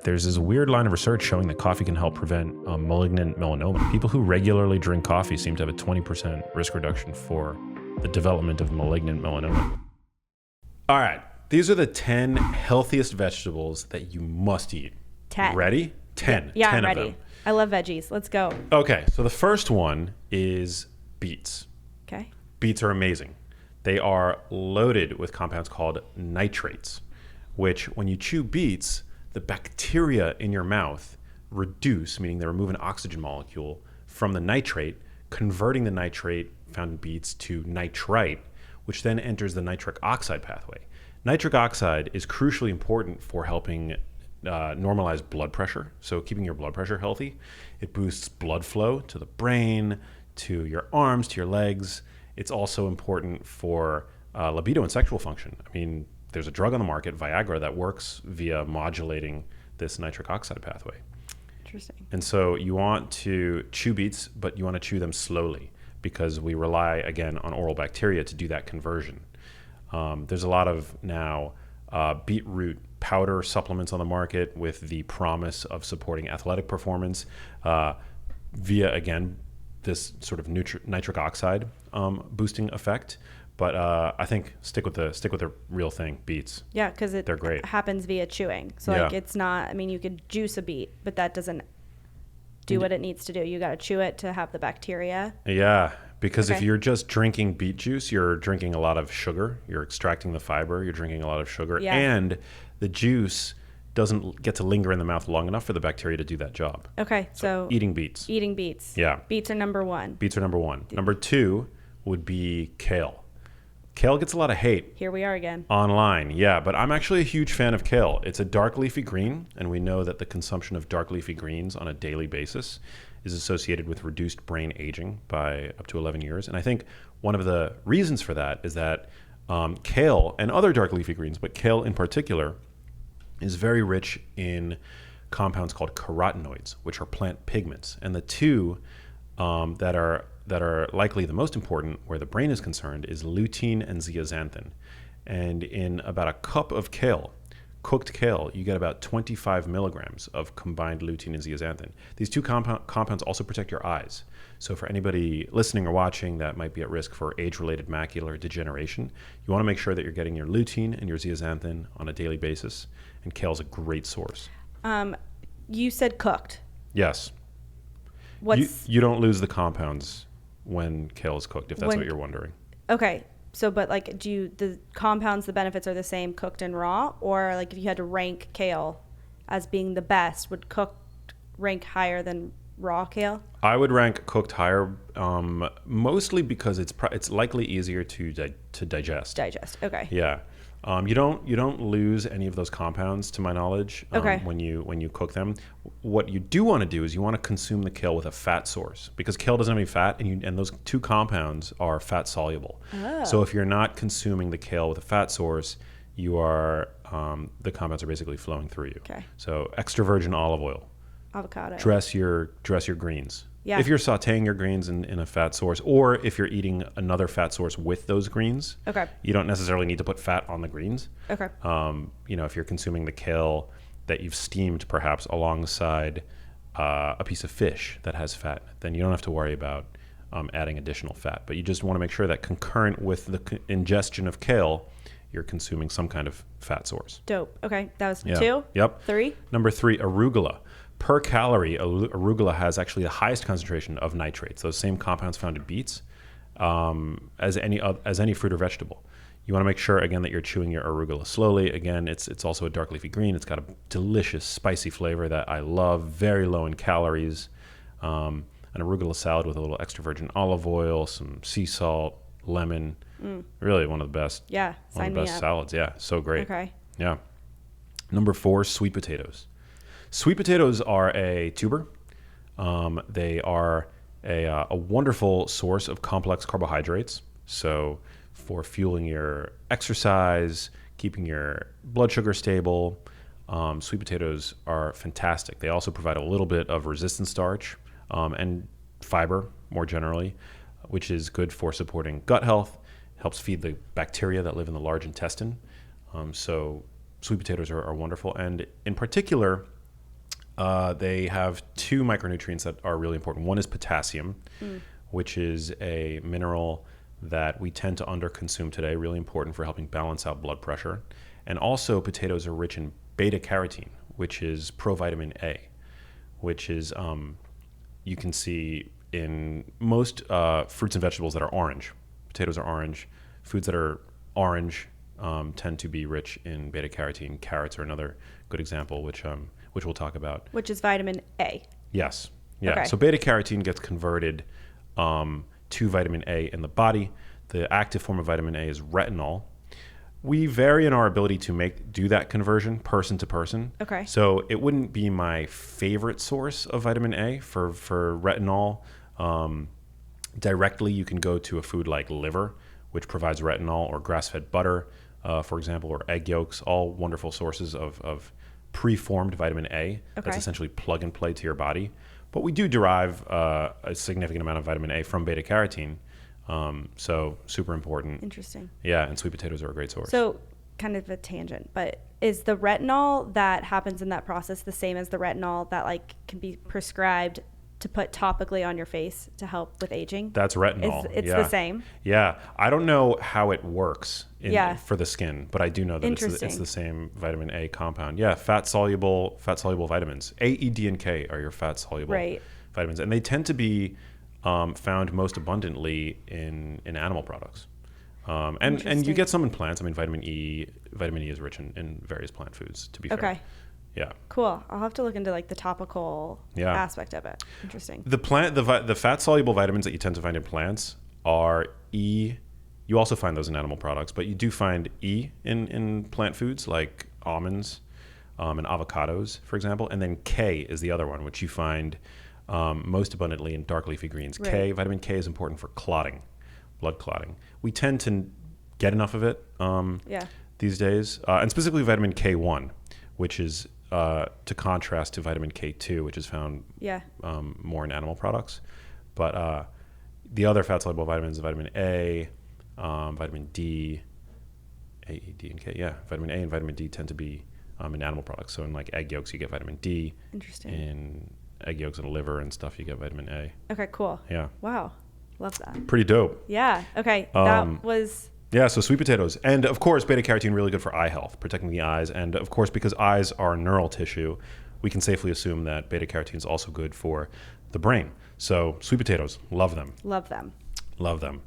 there's this weird line of research showing that coffee can help prevent malignant melanoma. People who regularly drink coffee seem to have a 20% risk reduction for the development of malignant melanoma. All right, these are the 10 healthiest vegetables that you must eat. 10. Ready? 10. Yeah, 10 I'm ready. of them. I love veggies. Let's go. Okay, so the first one is beets. Okay. Beets are amazing. They are loaded with compounds called nitrates, which when you chew beets, the bacteria in your mouth reduce, meaning they remove an oxygen molecule from the nitrate, converting the nitrate found in beets to nitrite, which then enters the nitric oxide pathway. Nitric oxide is crucially important for helping normalize blood pressure, so keeping your blood pressure healthy. It boosts blood flow to the brain, to your arms, to your legs. It's also important for libido and sexual function. I mean, there's a drug on the market, Viagra, that works via modulating this nitric oxide pathway. Interesting. And so you want to chew beets, but you want to chew them slowly because we rely, again, on oral bacteria to do that conversion. There's a lot of now beetroot powder supplements on the market with the promise of supporting athletic performance via, again, this sort of nitric oxide boosting effect. But I think stick with the real thing, beets. Yeah, because they're great. Happens via chewing. So like it's not, I mean, you could juice a beet, but that doesn't do what it needs to do. You got to chew it to have the bacteria. Yeah, because if you're just drinking beet juice, you're drinking a lot of sugar. You're extracting the fiber. You're drinking a lot of sugar. Yeah. And the juice doesn't get to linger in the mouth long enough for the bacteria to do that job. Okay, so eating beets. Eating beets. Yeah. Beets are number one. Beets are number one. Number two would be kale. Kale gets a lot of hate. Here we are again. Online, yeah, but I'm actually a huge fan of kale. It's a dark leafy green, and we know that the consumption of dark leafy greens on a daily basis is associated with reduced brain aging by up to 11 years. And I think one of the reasons for that is that kale and other dark leafy greens, but kale in particular, is very rich in compounds called carotenoids, which are plant pigments. And the two that are likely the most important where the brain is concerned is lutein and zeaxanthin. And in about a cup of kale, cooked kale, you get about 25 milligrams of combined lutein and zeaxanthin. These two compounds also protect your eyes. So for anybody listening or watching that might be at risk for age-related macular degeneration, you want to make sure that you're getting your lutein and your zeaxanthin on a daily basis. And kale's a great source. You said cooked. Yes. You don't lose the compounds when kale is cooked, if that's what you're wondering. Okay. So, but like, the compounds, the benefits are the same cooked and raw? Or like if you had to rank kale as being the best, would cooked rank higher than raw kale? I would rank cooked higher, mostly because it's likely easier to digest. Digest, okay. Yeah. You don't lose any of those compounds, to my knowledge, when you cook them. What you do want to do is you want to consume the kale with a fat source, because kale doesn't have any fat, and those two compounds are fat soluble. Oh. So if you're not consuming the kale with a fat source, you are the compounds are basically flowing through you. Okay. So extra virgin olive oil. Avocado. Dress your greens. Yeah. If you're sautéing your greens in a fat source, or if you're eating another fat source with those greens, okay, you don't necessarily need to put fat on the greens. Okay. If you're consuming the kale that you've steamed perhaps alongside a piece of fish that has fat, then you don't have to worry about adding additional fat. But you just want to make sure that concurrent with the ingestion of kale, you're consuming some kind of fat source. Dope. Okay, that was 2. Yep. 3. Number 3, arugula. Per calorie, arugula has actually the highest concentration of nitrates, those same compounds found in beets, as any fruit or vegetable. You want to make sure, again, that you're chewing your arugula slowly. Again, it's also a dark leafy green. It's got a delicious, spicy flavor that I love, very low in calories. An arugula salad with a little extra virgin olive oil, some sea salt, lemon. Really one of the best. Yeah, one of the best salads. Yeah, so great. Okay. Yeah. Number 4, sweet potatoes. Sweet potatoes are a tuber. They are a wonderful source of complex carbohydrates. So for fueling your exercise, keeping your blood sugar stable, sweet potatoes are fantastic. They also provide a little bit of resistant starch and fiber more generally, which is good for supporting gut health, helps feed the bacteria that live in the large intestine. So sweet potatoes are wonderful. And in particular, They have two micronutrients that are really important. One is potassium, which is a mineral that we tend to underconsume today, really important for helping balance out blood pressure. And also potatoes are rich in beta carotene, which is provitamin A, which is, you can see in most fruits and vegetables that are orange. Potatoes are orange. Foods that are orange tend to be rich in beta carotene. Carrots are another good example, which we'll talk about. Which is vitamin A. Yes. Yeah. Okay. So beta carotene gets converted to vitamin A in the body. The active form of vitamin A is retinol. We vary in our ability to do that conversion person to person. Okay. So it wouldn't be my favorite source of vitamin A for retinol. Directly, you can go to a food like liver, which provides retinol, or grass-fed butter, for example, or egg yolks, all wonderful sources of preformed vitamin A. That's essentially plug and play to your body. But we do derive a significant amount of vitamin A from beta carotene. So super important. Interesting. Yeah, and sweet potatoes are a great source. So kind of a tangent, but is the retinol that happens in that process the same as the retinol that like can be prescribed to put topically on your face to help with aging? That's retinol. It's the same? Yeah. I don't know how it works for the skin, but I do know that it's the same vitamin A compound. Yeah, fat-soluble vitamins. A, E, D, and K are your fat-soluble vitamins. And they tend to be found most abundantly in animal products. And you get some in plants. I mean, vitamin E is rich in various plant foods, to be fair. Okay. Yeah. Cool. I'll have to look into like the topical aspect of it. Interesting. The fat soluble vitamins that you tend to find in plants are E. You also find those in animal products, but you do find E in plant foods like almonds and avocados, for example. And then K is the other one, which you find most abundantly in dark leafy greens. Right. Vitamin K is important for clotting, blood clotting. We tend to get enough of it these days, and specifically vitamin K1, which is to contrast to vitamin K2, which is found more in animal products. But the other fat-soluble vitamins, vitamin A, vitamin D, A, E, D, and K. Yeah, vitamin A and vitamin D tend to be in animal products. So in like egg yolks, you get vitamin D. Interesting. In egg yolks and liver and stuff, you get vitamin A. Okay, cool. Yeah. Wow. Love that. Pretty dope. Yeah. Okay. That was... Yeah, so sweet potatoes. And of course, beta carotene really good for eye health, protecting the eyes. And of course, because eyes are neural tissue, we can safely assume that beta carotene is also good for the brain. So sweet potatoes, love them. Love them. Love them.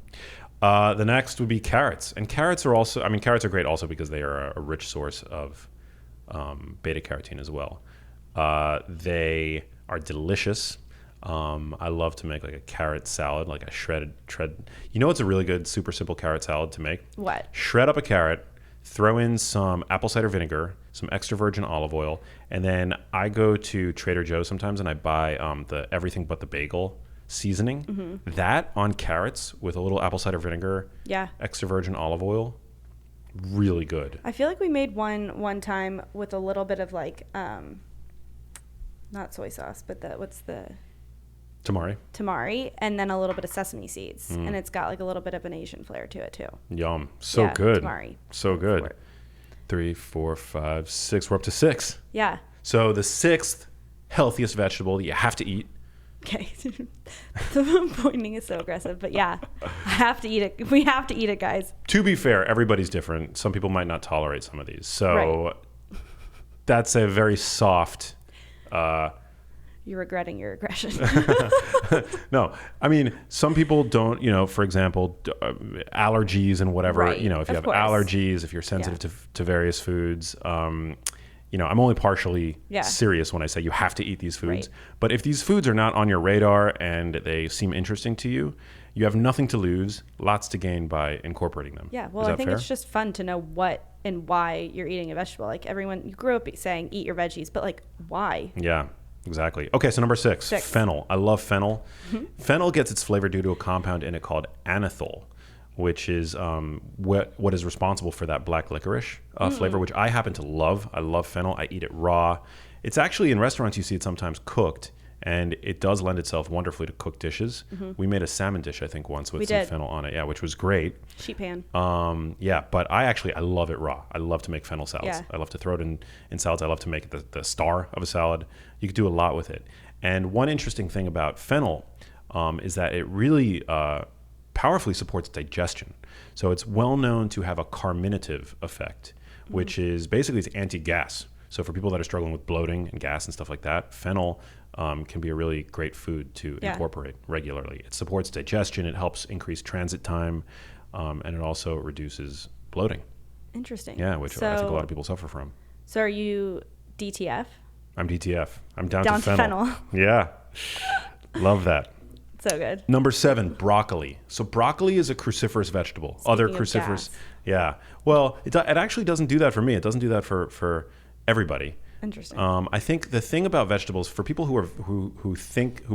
The next would be carrots. And carrots are also, carrots are great also because they are a rich source of beta carotene as well. They are delicious. I love to make like a carrot salad, like a shredded. You know what's a really good, super simple carrot salad to make? What? Shred up a carrot, throw in some apple cider vinegar, some extra virgin olive oil, and then I go to Trader Joe's sometimes and I buy the everything but the bagel seasoning. Mm-hmm. That on carrots with a little apple cider vinegar, extra virgin olive oil, really good. I feel like we made one time with a little bit of like, not soy sauce, but what's the... Tamari, and then a little bit of sesame seeds. And it's got like a little bit of an Asian flair to it too. Yum. So good. Tamari. So good. 3, 4, 5, 6. We're up to 6. Yeah. So the 6th healthiest vegetable that you have to eat. Okay. The pointing is so aggressive, but yeah, I have to eat it. We have to eat it, guys. To be fair, everybody's different. Some people might not tolerate some of these. So that's a very soft... You're regretting your aggression. No, some people don't, for example, allergies and whatever, right. If you have allergies, if you're sensitive to various foods, I'm only partially serious when I say you have to eat these foods. Right. But if these foods are not on your radar and they seem interesting to you, you have nothing to lose, lots to gain by incorporating them. Yeah, well, I think it's just fun to know what and why you're eating a vegetable. Like everyone, you grew up saying eat your veggies, but like why? Yeah. Exactly. Okay, so number 6, fennel. I love fennel. Mm-hmm. Fennel gets its flavor due to a compound in it called anethol, which is what is responsible for that black licorice flavor, which I happen to love. I love fennel. I eat it raw. It's actually in restaurants you see it sometimes cooked, and it does lend itself wonderfully to cooked dishes. We made a salmon dish, I think, once with some fennel on it, yeah, which was great. Sheet pan. Yeah, but I love it raw. I love to make fennel salads. Yeah. I love to throw it in salads. I love to make it the star of a salad. You could do a lot with it. And one interesting thing about fennel is that it really powerfully supports digestion. So it's well known to have a carminative effect, which is basically it's anti-gas. So for people that are struggling with bloating and gas and stuff like that, fennel can be a really great food to incorporate regularly. It supports digestion. It helps increase transit time, and it also reduces bloating. Interesting. Yeah, which I think a lot of people suffer from. So are you DTF? I'm DTF. I'm down to fennel. fennel. Yeah. Love that. So good. Number 7, broccoli. So broccoli is a cruciferous vegetable. Other cruciferous. Yeah. Well, it actually doesn't do that for me. It doesn't do that for everybody. Interesting. I think the thing about vegetables, for people who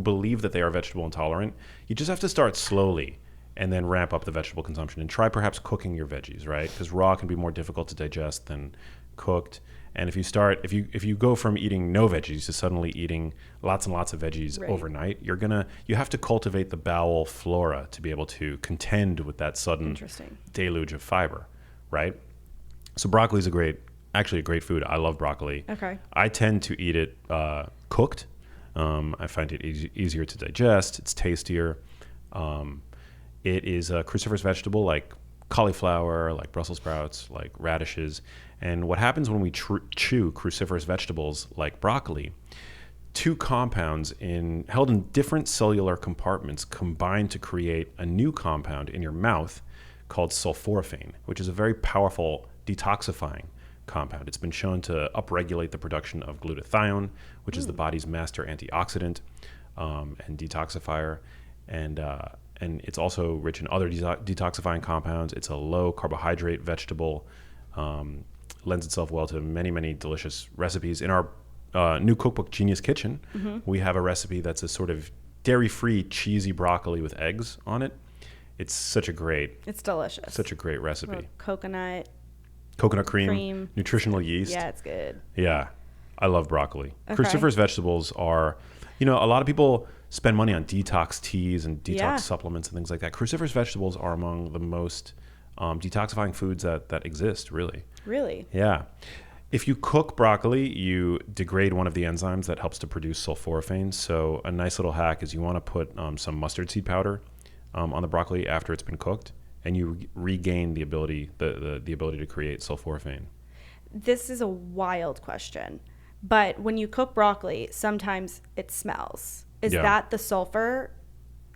believe that they are vegetable intolerant, you just have to start slowly and then ramp up the vegetable consumption and try perhaps cooking your veggies, right? Because raw can be more difficult to digest than cooked. And if you go from eating no veggies to suddenly eating lots and lots of veggies overnight, you have to cultivate the bowel flora to be able to contend with that sudden deluge of fiber, right? So broccoli is actually a great food. I love broccoli. Okay. I tend to eat it cooked. I find it easier to digest. It's tastier. It is a cruciferous vegetable like cauliflower, like Brussels sprouts, like radishes. And what happens when we chew cruciferous vegetables like broccoli, 2 compounds held in different cellular compartments combine to create a new compound in your mouth called sulforaphane, which is a very powerful detoxifying compound. It's been shown to upregulate the production of glutathione, which is the body's master antioxidant and detoxifier. And it's also rich in other detoxifying compounds. It's a low carbohydrate vegetable. Lends itself well to many, many delicious recipes. In our new cookbook, Genius Kitchen, we have a recipe that's a sort of dairy-free, cheesy broccoli with eggs on it. It's delicious. Such a great recipe. Coconut cream, nutritional yeast. Yeah, it's good. Yeah, I love broccoli. Okay. Cruciferous vegetables are, a lot of people spend money on detox teas and detox supplements and things like that. Cruciferous vegetables are among the most detoxifying foods that exist, really. Really? Yeah. If you cook broccoli, you degrade one of the enzymes that helps to produce sulforaphane. So a nice little hack is you want to put some mustard seed powder on the broccoli after it's been cooked, and you regain the ability to create sulforaphane. This is a wild question, but when you cook broccoli, sometimes it smells. Is that the sulfur?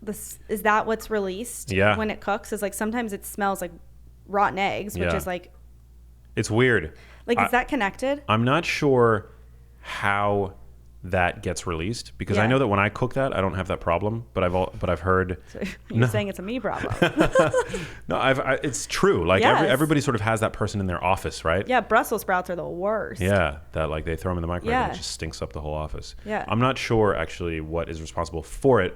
Is that what's released when it cooks? Is like sometimes it smells like rotten eggs, which is like... It's weird. Like, is that connected? I'm not sure how that gets released because I know that when I cook that, I don't have that problem. But I've heard. So you're saying it's a me problem? No, it's true. Like everybody sort of has that person in their office, right? Yeah, Brussels sprouts are the worst. Yeah, that like they throw them in the microwave and it just stinks up the whole office. Yeah, I'm not sure actually what is responsible for it,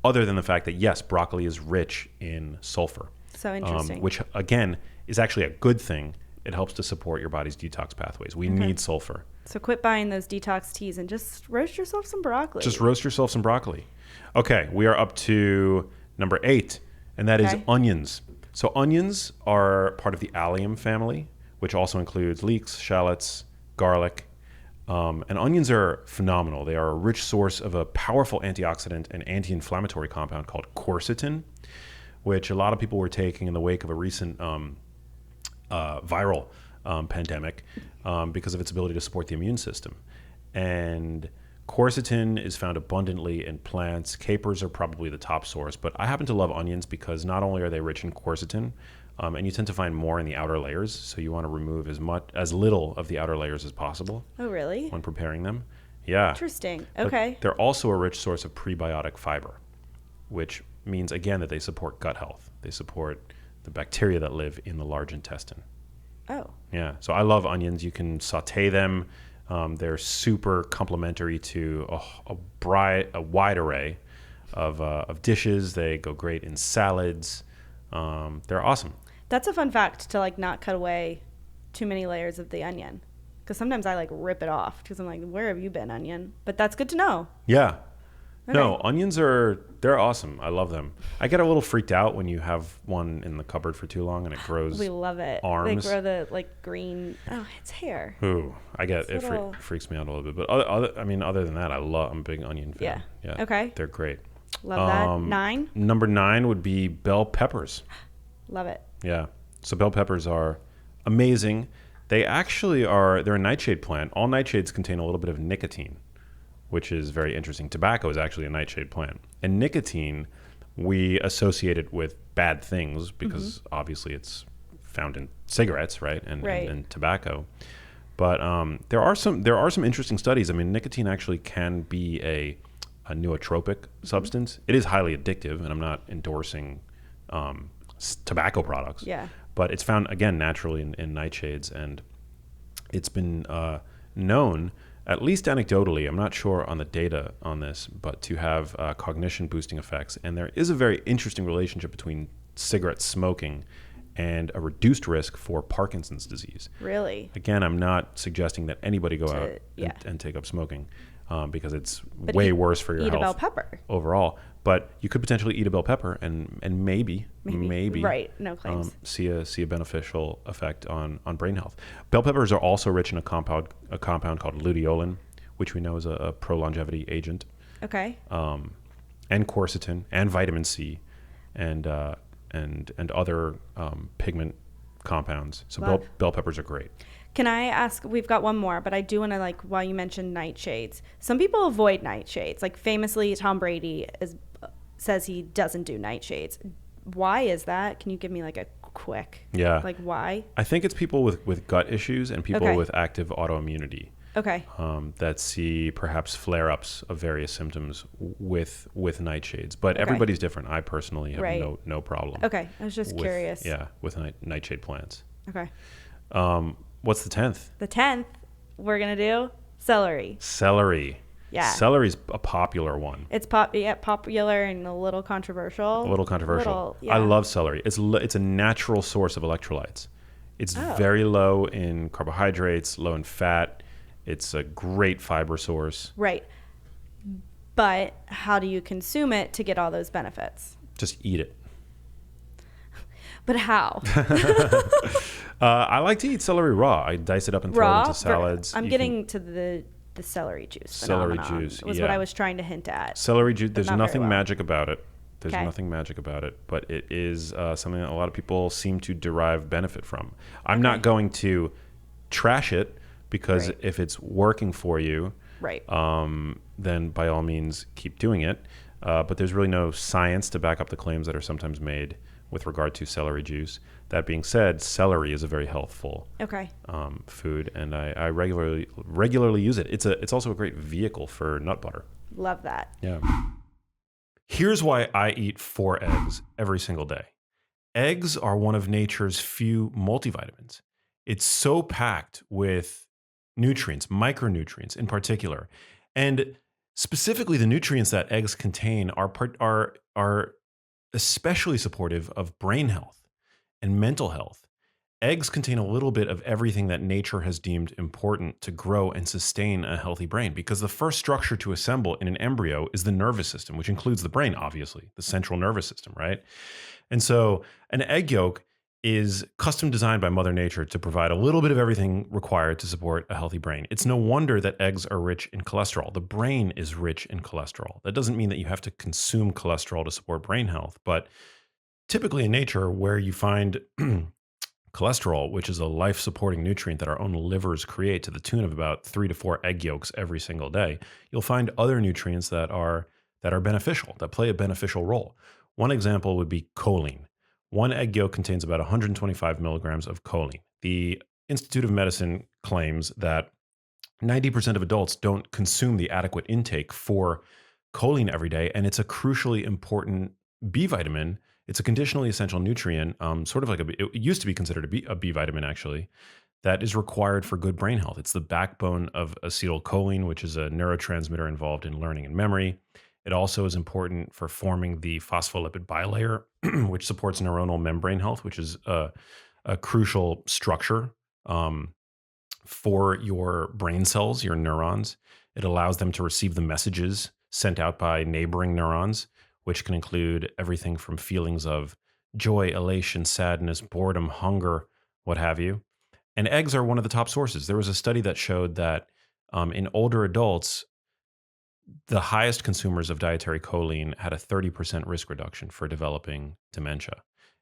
other than the fact that yes, broccoli is rich in sulfur. So interesting. Which again is actually a good thing. It helps to support your body's detox pathways. We need sulfur. So quit buying those detox teas and just roast yourself some broccoli. Okay, we are up to number 8, and that is onions. So onions are part of the allium family, which also includes leeks, shallots, garlic. And onions are phenomenal. They are a rich source of a powerful antioxidant and anti-inflammatory compound called quercetin, which a lot of people were taking in the wake of a recent viral pandemic because of its ability to support the immune system. And quercetin is found abundantly in plants. Capers are probably the top source, but I happen to love onions because not only are they rich in quercetin, and you tend to find more in the outer layers, so you want to remove as little of the outer layers as possible. Oh, really? When preparing them. Yeah. Interesting. Okay. But they're also a rich source of prebiotic fiber, which means, again, that they support gut health. They support the bacteria that live in the large intestine. Oh. Yeah. So I love onions. You can saute them. They're super complementary to a wide array of dishes. They go great in salads. They're awesome. That's a fun fact to like not cut away too many layers of the onion, because sometimes I like rip it off because I'm like, where have you been, onion? But that's good to know. Yeah. Okay. No, onions they're awesome. I love them. I get a little freaked out when you have one in the cupboard for too long and it grows. We love it. Arms. They grow the like green. Oh, it's hair. Ooh, it little... freaks me out a little bit. But other than that, I'm a big onion fan. Yeah. Okay. They're great. Love that. 9. Number 9 would be bell peppers. Love it. Yeah. So bell peppers are amazing. They're a nightshade plant. All nightshades contain a little bit of nicotine, which is very interesting. Tobacco is actually a nightshade plant. And nicotine, we associate it with bad things because obviously it's found in cigarettes, right? And tobacco. But there are some interesting studies. I mean, nicotine actually can be a nootropic substance. It is highly addictive, and I'm not endorsing tobacco products. Yeah. But it's found, again, naturally in nightshades, and it's been known, at least anecdotally, I'm not sure on the data on this, but to have cognition boosting effects. And there is a very interesting relationship between cigarette smoking and a reduced risk for Parkinson's disease. Really? Again, I'm not suggesting that anybody go out and take up smoking because it's way worse for your health. Eat a bell pepper overall. But you could potentially eat a bell pepper and maybe right, no claims, see a beneficial effect on brain health. Bell peppers are also rich in a compound called luteolin, which we know is a pro-longevity agent. Okay. And quercetin and vitamin C, and other pigment compounds. So bell peppers are great. Can I ask, we've got one more, but I do want to, like, while you mentioned nightshades, some people avoid nightshades. Like, famously, Tom Brady says he doesn't do nightshades. Why is that? Can you give me, like, a quick, like, why? I think it's people with gut issues and people with active autoimmunity. Okay. That see perhaps flare-ups of various symptoms with nightshades. But everybody's different. I personally have no problem. Okay. I was just curious. Yeah, with nightshade plants. Okay. What's the 10th? The 10th, we're going to do celery. Celery. Yeah. Celery's a popular one. It's popular and a little controversial. I love celery. It's a natural source of electrolytes. It's very low in carbohydrates, low in fat. It's a great fiber source. Right. But how do you consume it to get all those benefits? Just eat it. But how? I like to eat celery raw. I dice it up and throw it into salads. I'm getting to the celery juice. Celery juice was what I was trying to hint at. Celery juice. There's nothing magic about it. Nothing magic about it, but it is something that a lot of people seem to derive benefit from. I'm not going to trash it because if it's working for you, then by all means keep doing it. But there's really no science to back up the claims that are sometimes made with regard to celery juice. That being said, celery is a very healthful food, and I regularly use it. It's also a great vehicle for nut butter. Love that. Yeah. Here's why I eat 4 eggs every single day. Eggs are one of nature's few multivitamins. It's so packed with nutrients, micronutrients in particular, and specifically the nutrients that eggs contain are especially supportive of brain health and mental health. Eggs contain a little bit of everything that nature has deemed important to grow and sustain a healthy brain, because the first structure to assemble in an embryo is the nervous system, which includes the brain, obviously, the central nervous system, right? And so an egg yolk is custom designed by Mother Nature to provide a little bit of everything required to support a healthy brain. It's no wonder that eggs are rich in cholesterol. The brain is rich in cholesterol. That doesn't mean that you have to consume cholesterol to support brain health, but typically in nature, where you find cholesterol, which is a life-supporting nutrient that our own livers create to the tune of about 3 to 4 egg yolks every single day, you'll find other nutrients that are beneficial, that play a beneficial role. One example would be choline. 1 egg yolk contains about 125 milligrams of choline. The Institute of Medicine claims that 90% of adults don't consume the adequate intake for choline every day, and it's a crucially important B vitamin. It's a conditionally essential nutrient, sort of like it used to be considered a B vitamin, actually, that is required for good brain health. It's the backbone of acetylcholine, which is a neurotransmitter involved in learning and memory. It also is important for forming the phospholipid bilayer, which supports neuronal membrane health, which is a crucial structure for your brain cells, your neurons. It allows them to receive the messages sent out by neighboring neurons, which can include everything from feelings of joy, elation, sadness, boredom, hunger, what have you. And eggs are one of the top sources. There was a study that showed that in older adults, the highest consumers of dietary choline had a 30% risk reduction for developing dementia.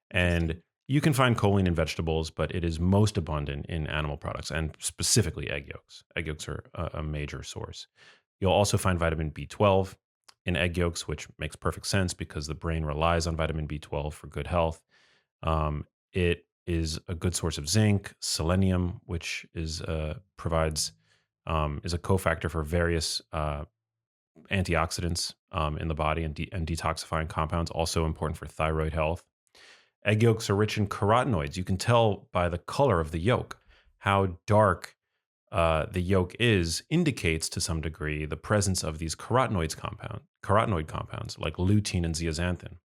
And you can find choline in vegetables, but it is most abundant in animal products and specifically egg yolks. Egg yolks are a major source. You'll also find vitamin B12 in egg yolks, which makes perfect sense because the brain relies on vitamin B12 for good health. It is a good source of zinc, selenium, which is is a cofactor for various antioxidants in the body and detoxifying compounds, also important for thyroid health. Egg yolks are rich in carotenoids. You can tell by the color of the yolk how dark the yolk indicates to some degree the presence of these carotenoid compounds like lutein and zeaxanthin.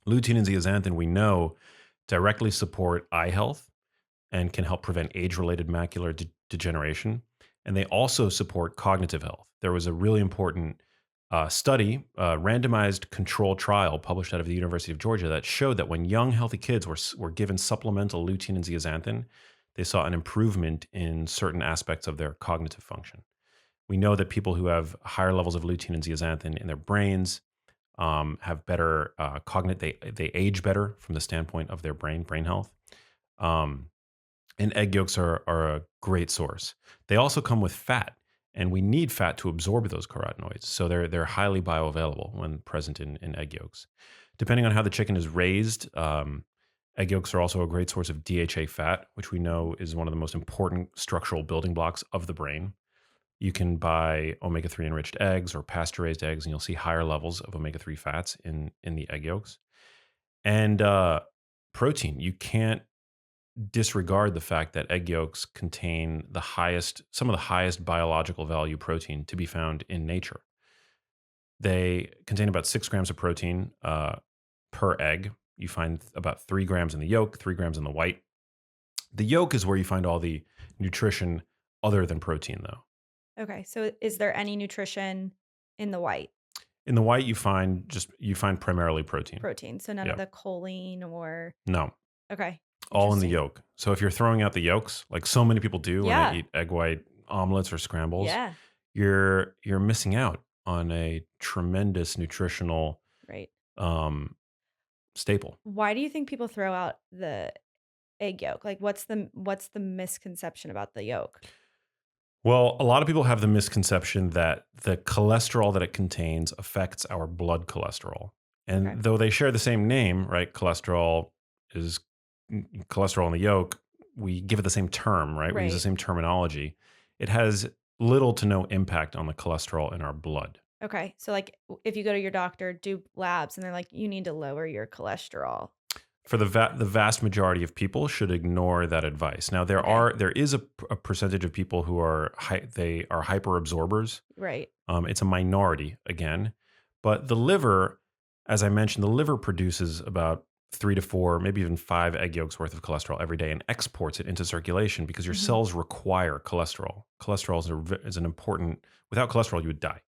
Lutein and zeaxanthin, we know, directly support eye health and can help prevent age-related macular degeneration. And they also support cognitive health. There was a really important study, randomized control trial published out of the University of Georgia that showed that when young, healthy kids were given supplemental lutein and zeaxanthin, they saw an improvement in certain aspects of their cognitive function. We know that people who have higher levels of lutein and zeaxanthin in their brains have better they age better from the standpoint of their brain health. And egg yolks are a great source. They also come with fat, and we need fat to absorb those carotenoids. So they're highly bioavailable when present in egg yolks. Depending on how the chicken is raised, egg yolks are also a great source of DHA fat, which we know is one of the most important structural building blocks of the brain. You can buy omega-3 enriched eggs or pasture-raised eggs, and you'll see higher levels of omega-3 fats in the egg yolks. And protein, you can't disregard the fact that egg yolks contain some of the highest biological value protein to be found in nature. They contain about 6 grams of protein per egg. You find about 3 grams in the yolk, 3 grams in the white. The yolk is where you find all the nutrition other than protein, though. Okay, so is there any nutrition in the white? In the white, you find primarily protein. Protein, so none of the choline or... No. Okay. All in the yolk. So if you're throwing out the yolks, like so many people do when they eat egg white omelets or scrambles, you're missing out on a tremendous nutritional staple. Why do you think people throw out the egg yolk? Like, what's the misconception about the yolk? Well, a lot of people have the misconception that the cholesterol that it contains affects our blood cholesterol. And though they share the same name, right? Cholesterol is cholesterol in the yolk. We give it the same term, right? We use the same terminology. It has little to no impact on the cholesterol in our blood. Okay. So like if you go to your doctor, do labs, and they're like, you need to lower your cholesterol. For the vast majority of people should ignore that advice. Now there is a percentage of people who are hyper absorbers. Right. It's a minority again, but the liver, as I mentioned, the liver produces about 3 to 4, maybe even 5 egg yolks worth of cholesterol every day and exports it into circulation because your cells require cholesterol. Cholesterol is an important. Without cholesterol, you would die.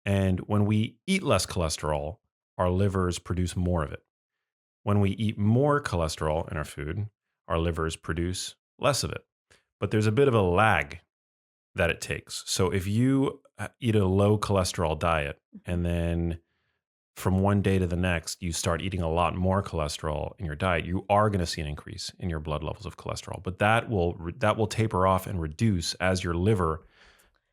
And when we eat less cholesterol, our livers produce more of it. When we eat more cholesterol in our food, our livers produce less of it. But there's a bit of a lag that it takes. So if you eat a low cholesterol diet and then from one day to the next, you start eating a lot more cholesterol in your diet, you are going to see an increase in your blood levels of cholesterol. But that will taper off and reduce as your liver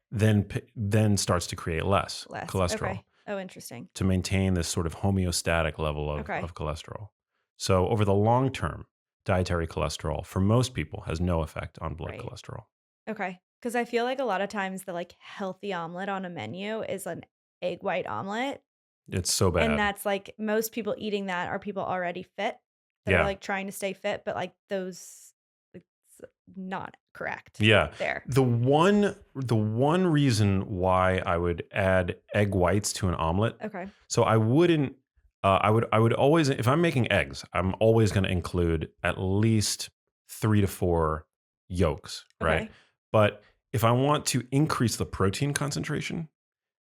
then starts to create less cholesterol. Okay. Oh, interesting. To maintain this sort of homeostatic level of cholesterol. So over the long term, dietary cholesterol for most people has no effect on blood cholesterol. Okay. Because I feel like a lot of times the like healthy omelet on a menu is an egg white omelet. It's so bad. And that's like most people eating that are people already fit. They're like trying to stay fit, but like those, it's not correct. Yeah. There. The one reason why I would add egg whites to an omelet. Okay. So I wouldn't. I would always, if I'm making eggs, I'm always going to include at least 3 to 4 yolks, right? Okay. But if I want to increase the protein concentration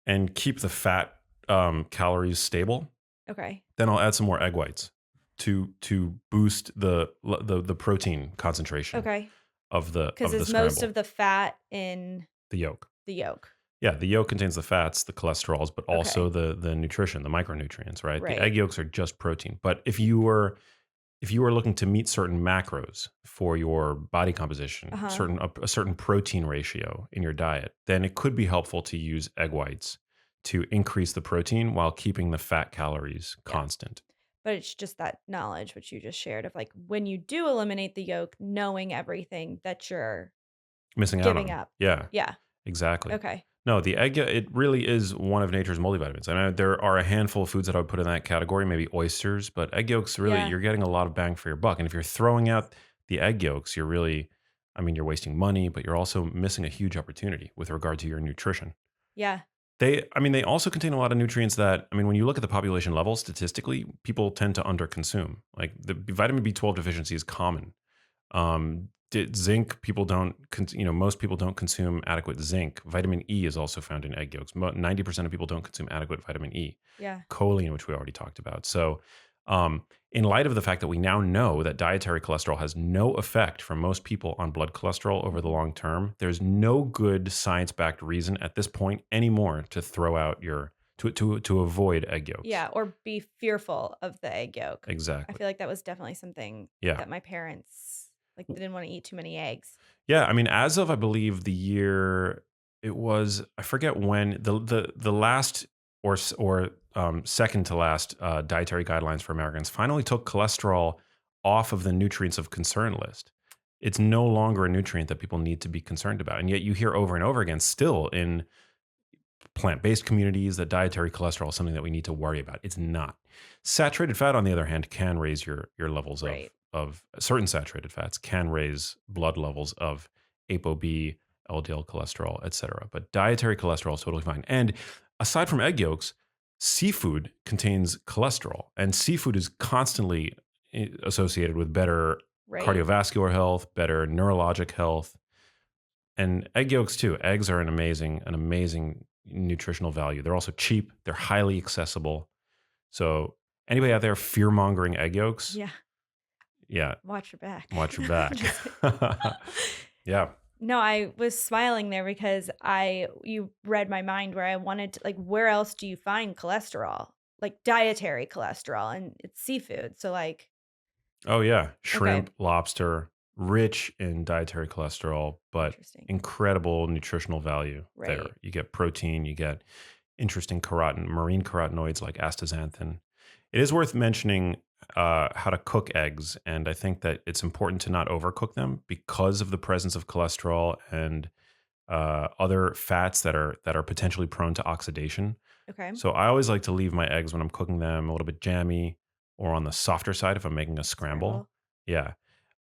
and keep the fat calories stable, Okay. then I'll add some more egg whites to boost the protein concentration Okay. of the Because is scramble. most of the fat in the yolk. the yolk? Yeah, the yolk contains the fats, the cholesterols, but also Okay. the nutrition, the micronutrients, right? The Right. egg yolks are just protein. But if you were looking to meet certain macros for your body composition, Uh-huh. a certain protein ratio in your diet, then it could be helpful to use egg whites to increase the protein while keeping the fat calories Yeah. constant. But it's just that knowledge which you just shared of like when you do eliminate the yolk, knowing everything that you're Missing out giving on. up. Yeah, Yeah. exactly. Okay. No, the egg, it really is one of nature's multivitamins. I mean, there are a handful of foods that I would put in that category, maybe oysters, but egg yolks, really, Yeah. you're getting a lot of bang for your buck. And if you're throwing out the egg yolks, you're really, I mean, you're wasting money, but you're also missing a huge opportunity with regard to your nutrition. Yeah. They also contain a lot of nutrients that, I mean, when you look at the population level, statistically, people tend to underconsume. Like the vitamin B12 deficiency is common. Zinc, most people don't consume adequate zinc. Vitamin E is also found in egg yolks. 90% of people don't consume adequate vitamin E. Yeah. Choline, which we already talked about. So, in light of the fact that we now know that dietary cholesterol has no effect for most people on blood cholesterol over the long term, there's no good science-backed reason at this point anymore to throw out to avoid egg yolks. Yeah, or be fearful of the egg yolk. Exactly. I feel like that was definitely something that my parents like they didn't want to eat too many eggs. Yeah, I mean, as of I believe the year it was, I forget when the last or second to last dietary guidelines for Americans finally took cholesterol off of the nutrients of concern list. It's no longer a nutrient that people need to be concerned about, and yet you hear over and over again, still in plant-based communities, that dietary cholesterol is something that we need to worry about. It's not. Saturated fat, on the other hand, can raise your levels Right. of certain saturated fats, can raise blood levels of ApoB, LDL cholesterol, etc. But dietary cholesterol is totally fine. And aside from egg yolks, seafood contains cholesterol, and seafood is constantly associated with better Right. cardiovascular health, better neurologic health, and egg yolks too. Eggs are an amazing nutritional value. They're also cheap. They're highly accessible. So anybody out there fear mongering egg yolks? Yeah. Watch your back. Watch your back. Yeah. No, I was smiling there because you read my mind where I wanted to, like, where else do you find cholesterol? Like dietary cholesterol, and it's seafood. So like, oh yeah, shrimp, lobster, rich in dietary cholesterol, but incredible nutritional value there. You get protein, you get interesting marine carotenoids like astaxanthin. It is worth mentioning how to cook eggs, and I think that it's important to not overcook them because of the presence of cholesterol and other fats that are potentially prone to oxidation. Okay. So I always like to leave my eggs when I'm cooking them a little bit jammy or on the softer side if I'm making a scramble. Yeah.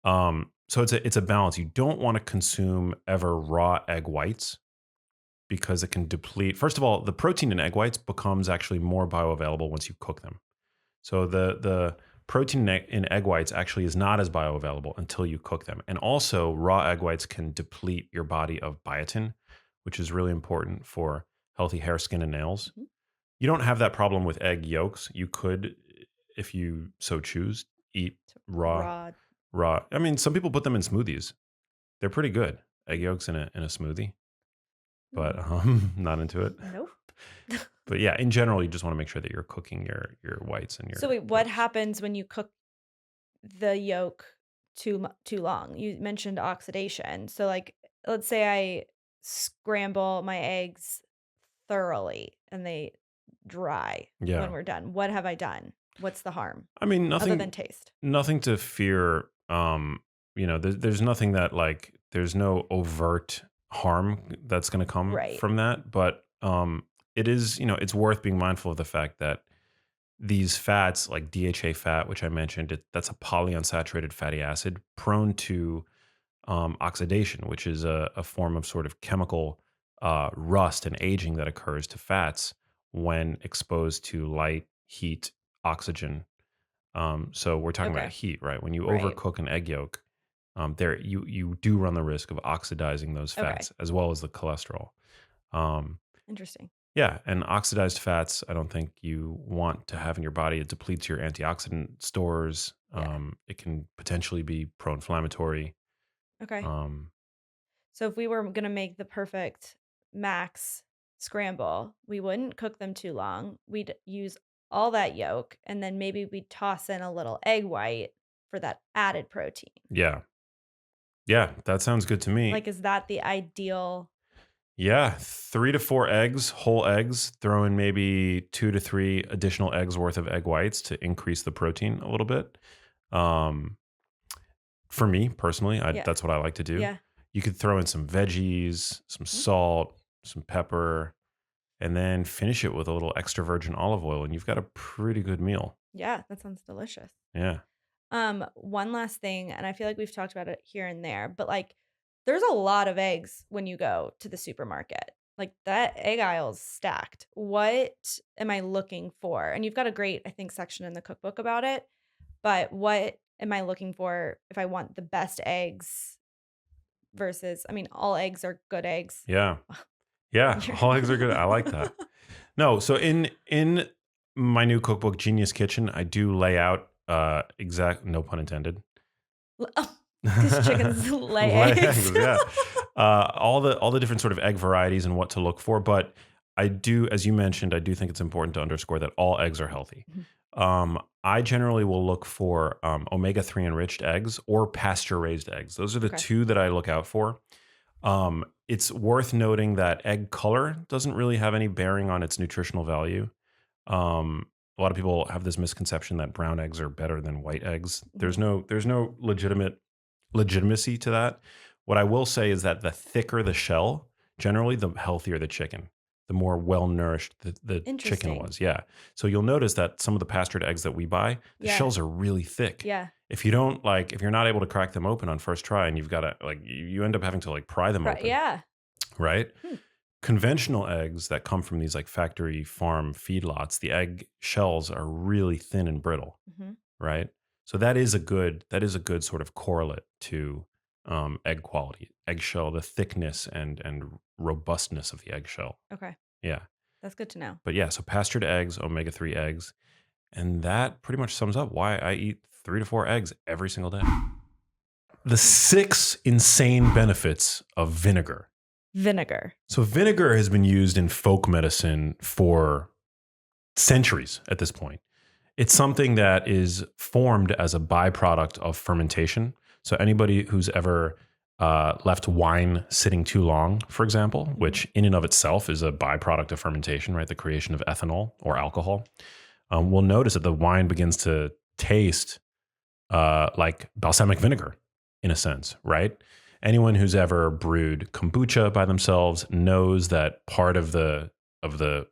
So it's a balance. You don't want to consume ever raw egg whites because it can deplete. First of all, the protein in egg whites becomes actually more bioavailable once you cook them. So the protein in egg whites actually is not as bioavailable until you cook them. And also, raw egg whites can deplete your body of biotin, which is really important for healthy hair, skin, and nails. Mm-hmm. You don't have that problem with egg yolks. You could, if you so choose, eat raw. I mean, some people put them in smoothies. They're pretty good. Egg yolks in a smoothie, but not into it. Nope. But yeah, in general, you just want to make sure that you're cooking your whites and your. So wait, what happens when you cook the yolk too long? You mentioned oxidation. So like, let's say I scramble my eggs thoroughly and they dry when we're done. What have I done? What's the harm? I mean, nothing other than taste. Nothing to fear. There's nothing that, like, there's no overt harm that's going to come from that. But it is, it's worth being mindful of the fact that these fats, like DHA fat, which I mentioned, that's a polyunsaturated fatty acid prone to oxidation, which is a form of sort of chemical rust and aging that occurs to fats when exposed to light, heat, oxygen. So we're talking about heat, right? When you overcook an egg yolk, you do run the risk of oxidizing those fats as well as the cholesterol. Interesting. Yeah, and oxidized fats, I don't think you want to have in your body. It depletes your antioxidant stores. Yeah. It can potentially be pro-inflammatory. Okay. Um, So if we were going to make the perfect max scramble, we wouldn't cook them too long. We'd use all that yolk, and then maybe we'd toss in a little egg white for that added protein. yeah, yeah, that sounds good to me. Like, is that the ideal? Yeah, 3 to 4 eggs, whole eggs. Throw in maybe 2 to 3 additional eggs worth of egg whites to increase the protein a little bit. Um, for me personally, Yeah. that's what I like to do. Yeah. You could throw in some veggies, some salt, some pepper, and then finish it with a little extra virgin olive oil, and you've got a pretty good meal. Yeah, that sounds delicious. Yeah. One last thing, and I feel like we've talked about it here and there, but like there's a lot of eggs when you go to the supermarket. Like that egg aisle's stacked. What am I looking for? And you've got a great, I think, section in the cookbook about it. But what am I looking for if I want the best eggs versus, I mean, all eggs are good eggs. Yeah. Yeah. All eggs are good. I like that. No, so in my new cookbook, Genius Kitchen, I do lay out no pun intended. Because chickens lay eggs. Yeah. All the different sort of egg varieties and what to look for. But I do, as you mentioned, I do think it's important to underscore that all eggs are healthy. I generally will look for omega-3 enriched eggs or pasture-raised eggs. Those are the two that I look out for. It's worth noting that egg color doesn't really have any bearing on its nutritional value. A lot of people have this misconception that brown eggs are better than white eggs. There's no legitimacy to that. What I will say is that the thicker the shell, generally the healthier the chicken, the more well-nourished the chicken was. Yeah. So you'll notice that some of the pastured eggs that we buy, the shells are really thick. Yeah. If you're not able to crack them open on first try, and you've got to you end up having to pry them open. Yeah. Right. Conventional eggs that come from these factory farm feedlots, the egg shells are really thin and brittle. Right. So that is a good sort of correlate to egg quality, eggshell, the thickness and robustness of the eggshell. Okay. Yeah. That's good to know. But yeah, so pastured eggs, omega-3 eggs, and that pretty much sums up why I eat 3 to 4 eggs every single day. The 6 insane benefits of vinegar. So vinegar has been used in folk medicine for centuries at this point. It's something that is formed as a byproduct of fermentation. So anybody who's ever left wine sitting too long, for example, which in and of itself is a byproduct of fermentation, right? The creation of ethanol or alcohol, will notice that the wine begins to taste like balsamic vinegar in a sense, right? Anyone who's ever brewed kombucha by themselves knows that part of the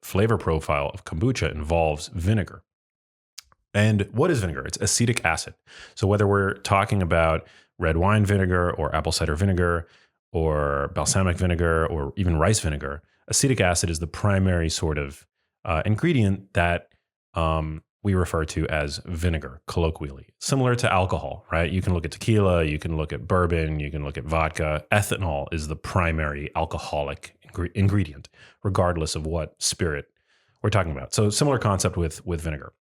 flavor profile of kombucha involves vinegar. And what is vinegar? It's acetic acid. So whether we're talking about red wine vinegar or apple cider vinegar or balsamic vinegar or even rice vinegar, acetic acid is the primary sort of ingredient that we refer to as vinegar, colloquially. Similar to alcohol, right? You can look at tequila, you can look at bourbon, you can look at vodka. Ethanol is the primary alcoholic ingredient, regardless of what spirit we're talking about. So similar concept with vinegar.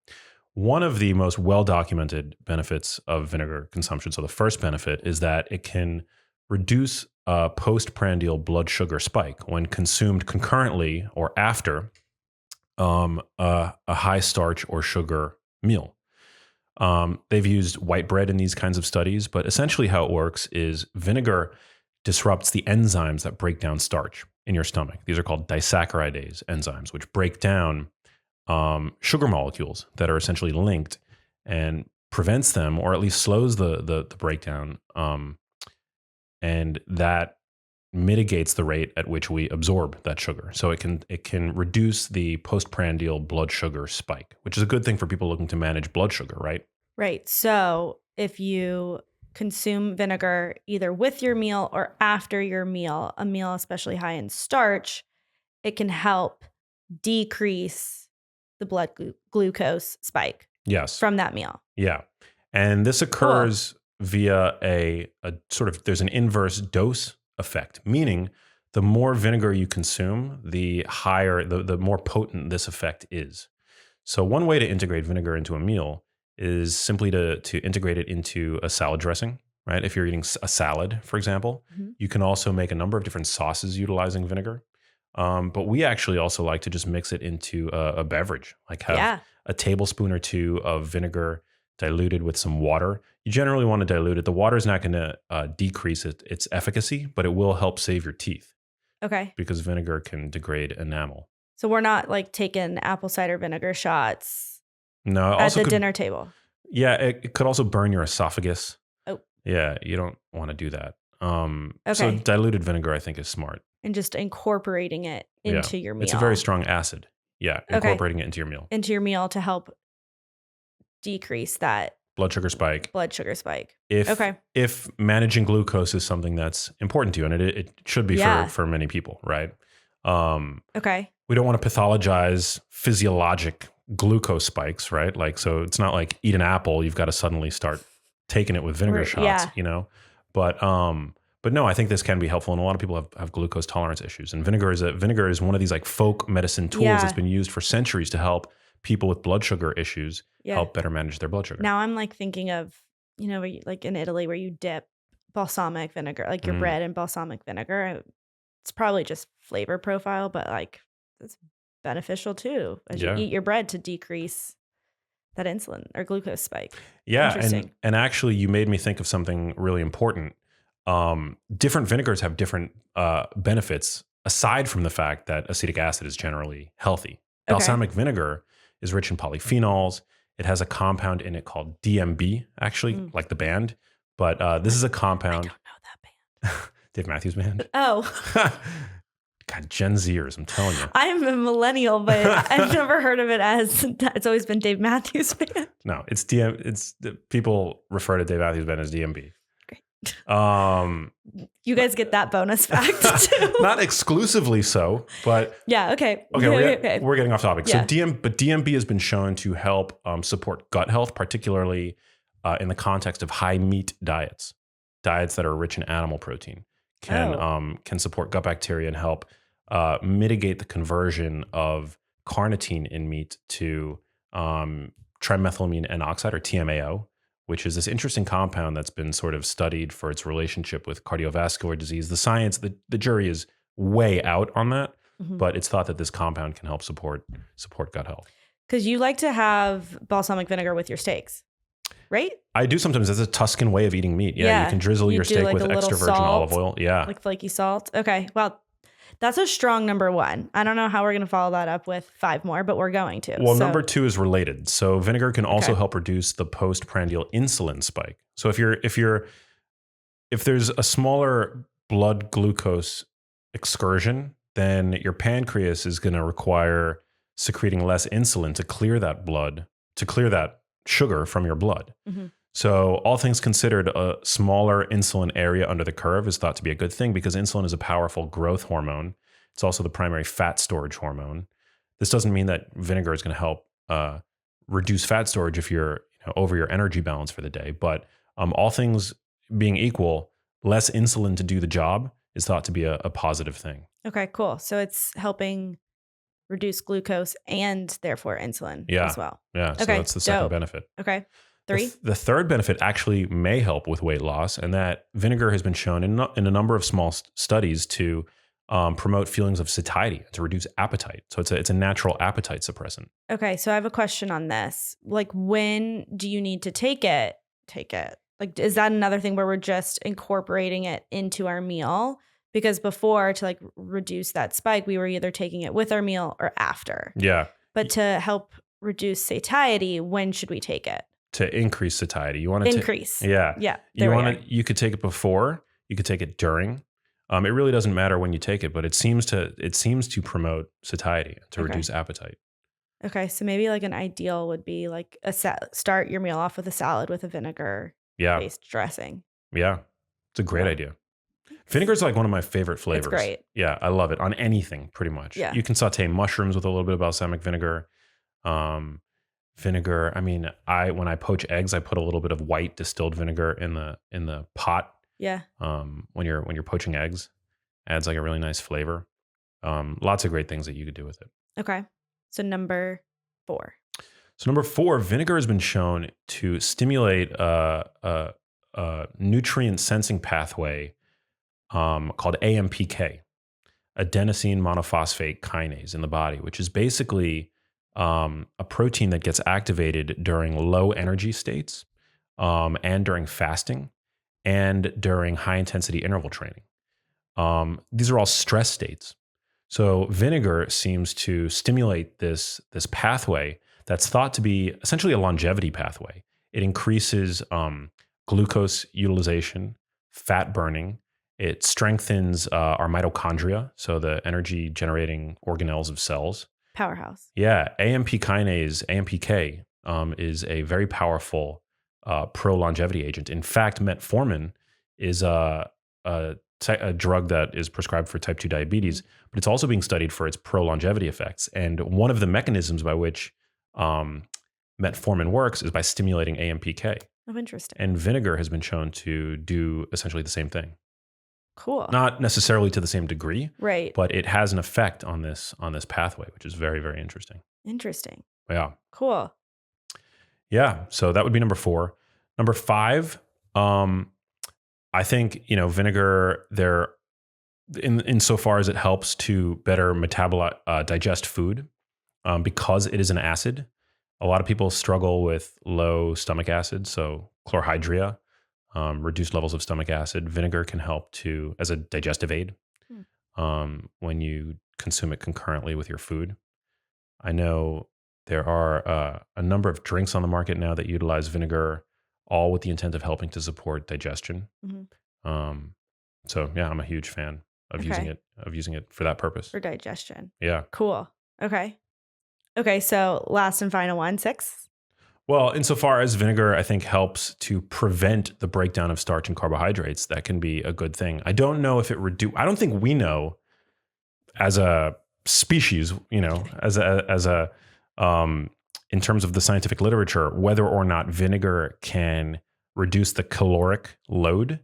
One of the most well-documented benefits of vinegar consumption, so the first benefit, is that it can reduce a postprandial blood sugar spike when consumed concurrently or after a high starch or sugar meal. They've used white bread in these kinds of studies, but essentially how it works is vinegar disrupts the enzymes that break down starch in your stomach. These are called disaccharidase enzymes, which break down sugar molecules that are essentially linked, and prevents them, or at least slows the breakdown, and that mitigates the rate at which we absorb that sugar. So it can reduce the postprandial blood sugar spike, which is a good thing for people looking to manage blood sugar, right? Right. So if you consume vinegar either with your meal or after your meal, a meal especially high in starch, it can help decrease the blood glucose spike. Yes. From that meal. Yeah. And this occurs via a sort of, there's an inverse dose effect, meaning the more vinegar you consume, the higher, the more potent this effect is. So one way to integrate vinegar into a meal is simply to integrate it into a salad dressing, right? If you're eating a salad, for example, you can also make a number of different sauces utilizing vinegar. But we actually also like to just mix it into a beverage, like have a tablespoon or two of vinegar diluted with some water. You generally want to dilute it. The water is not going to decrease its efficacy, but it will help save your teeth. Okay. Because vinegar can degrade enamel. So we're not like taking apple cider vinegar shots at the dinner table. Yeah, it could also burn your esophagus. Oh. Yeah, you don't want to do that. So diluted vinegar, I think, is smart. And just incorporating it into your meal. It's a very strong acid. Yeah, incorporating it into your meal. Into your meal to help decrease that blood sugar spike. If managing glucose is something that's important to you, and it should be for many people, right? We don't want to pathologize physiologic glucose spikes, right? Like, so it's not like eat an apple, you've got to suddenly start taking it with vinegar shots, you know? But no, I think this can be helpful, and a lot of people have glucose tolerance issues. And vinegar is one of these like folk medicine tools that's been used for centuries to help people with blood sugar issues help better manage their blood sugar. Now I'm like thinking of, you know, like in Italy where you dip balsamic vinegar, like your bread in balsamic vinegar. It's probably just flavor profile, but like it's beneficial too as you eat your bread to decrease that insulin or glucose spike. Yeah, and actually you made me think of something really important. Different vinegars have different benefits aside from the fact that acetic acid is generally healthy. Balsamic vinegar is rich in polyphenols. It has a compound in it called DMB, actually, like the band. But this is a compound. I don't know that band. Dave Matthews Band. Oh. God, Gen Zers, I'm telling you. I'm a millennial, but I've never heard of it as, it's always been Dave Matthews Band. No, people refer to Dave Matthews Band as DMB. You guys get that bonus fact too. Not exclusively so, but okay. We're getting off topic. So DMB has been shown to help support gut health, particularly in the context of high meat diets that are rich in animal protein can support gut bacteria and help mitigate the conversion of carnitine in meat to trimethylamine N-oxide, or TMAO, which is this interesting compound that's been sort of studied for its relationship with cardiovascular disease. The science, the jury is way out on that, but it's thought that this compound can help support gut health. Because you like to have balsamic vinegar with your steaks, right? I do sometimes. It's a Tuscan way of eating meat. Yeah, you can drizzle your steak with extra virgin olive oil. Yeah. Like flaky salt. Okay, well, that's a strong number one. I don't know how we're going to follow that up with 5 more, but we're going to. Well, number 2 is related. So vinegar can also help reduce the postprandial insulin spike. So if there's a smaller blood glucose excursion, then your pancreas is going to require secreting less insulin to clear that sugar from your blood. So all things considered, a smaller insulin area under the curve is thought to be a good thing because insulin is a powerful growth hormone. It's also the primary fat storage hormone. This doesn't mean that vinegar is going to help reduce fat storage if you're over your energy balance for the day. But all things being equal, less insulin to do the job is thought to be a positive thing. Okay, cool. So it's helping reduce glucose and therefore insulin as well. Yeah, so that's the second benefit. Okay. 3? The third benefit actually may help with weight loss, and that vinegar has been shown in a number of small studies to promote feelings of satiety, to reduce appetite. So it's a natural appetite suppressant. Okay, so I have a question on this. Like, when do you need to take it? Like, is that another thing where we're just incorporating it into our meal? Because before, to like reduce that spike, we were either taking it with our meal or after. Yeah. But to help reduce satiety, when should we take it? To increase satiety, you want to increase. Yeah. You could take it before. You could take it during. It really doesn't matter when you take it, but it seems to promote satiety, to reduce appetite. Okay, so maybe like an ideal would be like start your meal off with a salad with a vinegar based dressing. Yeah, it's a great idea. Vinegar is like one of my favorite flavors. It's great. Yeah, I love it on anything pretty much. Yeah. You can saute mushrooms with a little bit of balsamic vinegar. Vinegar. I mean, when I poach eggs, I put a little bit of white distilled vinegar in the pot. Yeah. When you're poaching eggs, Adds like a really nice flavor. Lots of great things that you could do with it. Okay. So number 4. So number 4, vinegar has been shown to stimulate a nutrient sensing pathway called AMPK, adenosine monophosphate kinase in the body, which is basically a protein that gets activated during low energy states and during fasting and during high intensity interval training. These are all stress states. So vinegar seems to stimulate this pathway that's thought to be essentially a longevity pathway. It increases glucose utilization, fat burning. It strengthens our mitochondria, so the energy generating organelles of cells. Powerhouse. Yeah, AMP kinase, AMPK, is a very powerful pro-longevity agent. In fact, metformin is a drug that is prescribed for type 2 diabetes, but it's also being studied for its pro-longevity effects. And one of the mechanisms by which metformin works is by stimulating AMPK. Oh, interesting. And vinegar has been shown to do essentially the same thing. Cool. Not necessarily to the same degree, right? But it has an effect on this pathway, which is very, very interesting. Interesting. Yeah. Cool. Yeah. So that would be number 4. Number 5, I think, vinegar there, insofar as it helps to better digest food, because it is an acid. A lot of people struggle with low stomach acid, so chlorhydria, reduced levels of stomach acid. Vinegar can help as a digestive aid when you consume it concurrently with your food. I know there are a number of drinks on the market now that utilize vinegar, all with the intent of helping to support digestion. Mm-hmm. So yeah, I'm a huge fan of using it for that purpose. For digestion. Yeah. Cool. Okay. So last and final one, 6. Well, insofar as vinegar, I think, helps to prevent the breakdown of starch and carbohydrates, that can be a good thing. I don't know if I don't think we know as a species, as a in terms of the scientific literature, whether or not vinegar can reduce the caloric load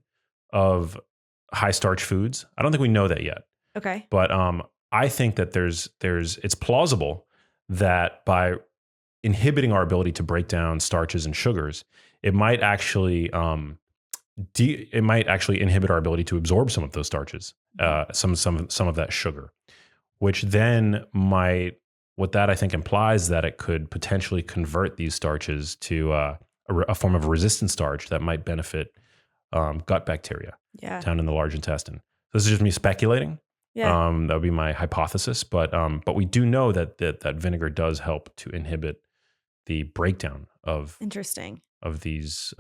of high starch foods. I don't think we know that yet. Okay. But I think that it's plausible that by inhibiting our ability to break down starches and sugars, it might actually inhibit our ability to absorb some of those starches, some of that sugar, which then what that I think implies that it could potentially convert these starches to a form of resistant starch that might benefit gut bacteria down in the large intestine. This is just me speculating. Yeah. That would be my hypothesis, but we do know that vinegar does help to inhibit the breakdown of these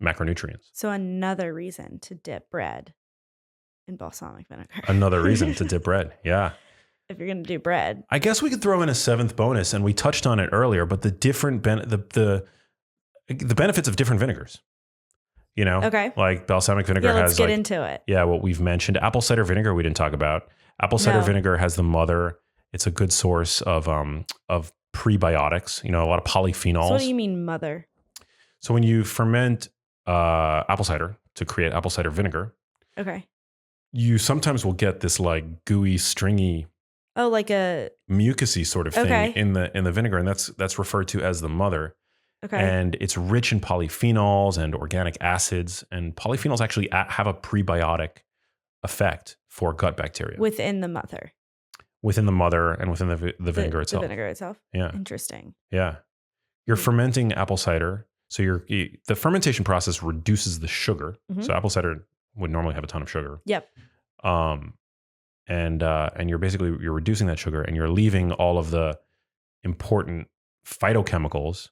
macronutrients. So another reason to dip bread in balsamic vinegar. Another reason to dip bread, yeah. If you're going to do bread, I guess we could throw in a 7th bonus, and we touched on it earlier, but the different the benefits of different vinegars. Okay. Like balsamic vinegar has. Let's get into it. Yeah, what we've mentioned. Apple cider vinegar we didn't talk about. Apple cider vinegar has the mother. It's a good source of prebiotics. A lot of polyphenols. So what do you mean mother? So when you ferment apple cider to create apple cider vinegar, okay, you sometimes will get this like gooey, stringy. Oh, like a mucusy sort of thing in the vinegar, and that's referred to as the mother. Okay. And it's rich in polyphenols and organic acids, and polyphenols actually have a prebiotic effect for gut bacteria within the mother. Within the mother and within the vinegar itself. The vinegar itself. Yeah. Interesting. Yeah. You're fermenting apple cider, so the fermentation process reduces the sugar. Mm-hmm. So apple cider would normally have a ton of sugar. Yep. And you're reducing that sugar, and you're leaving all of the important phytochemicals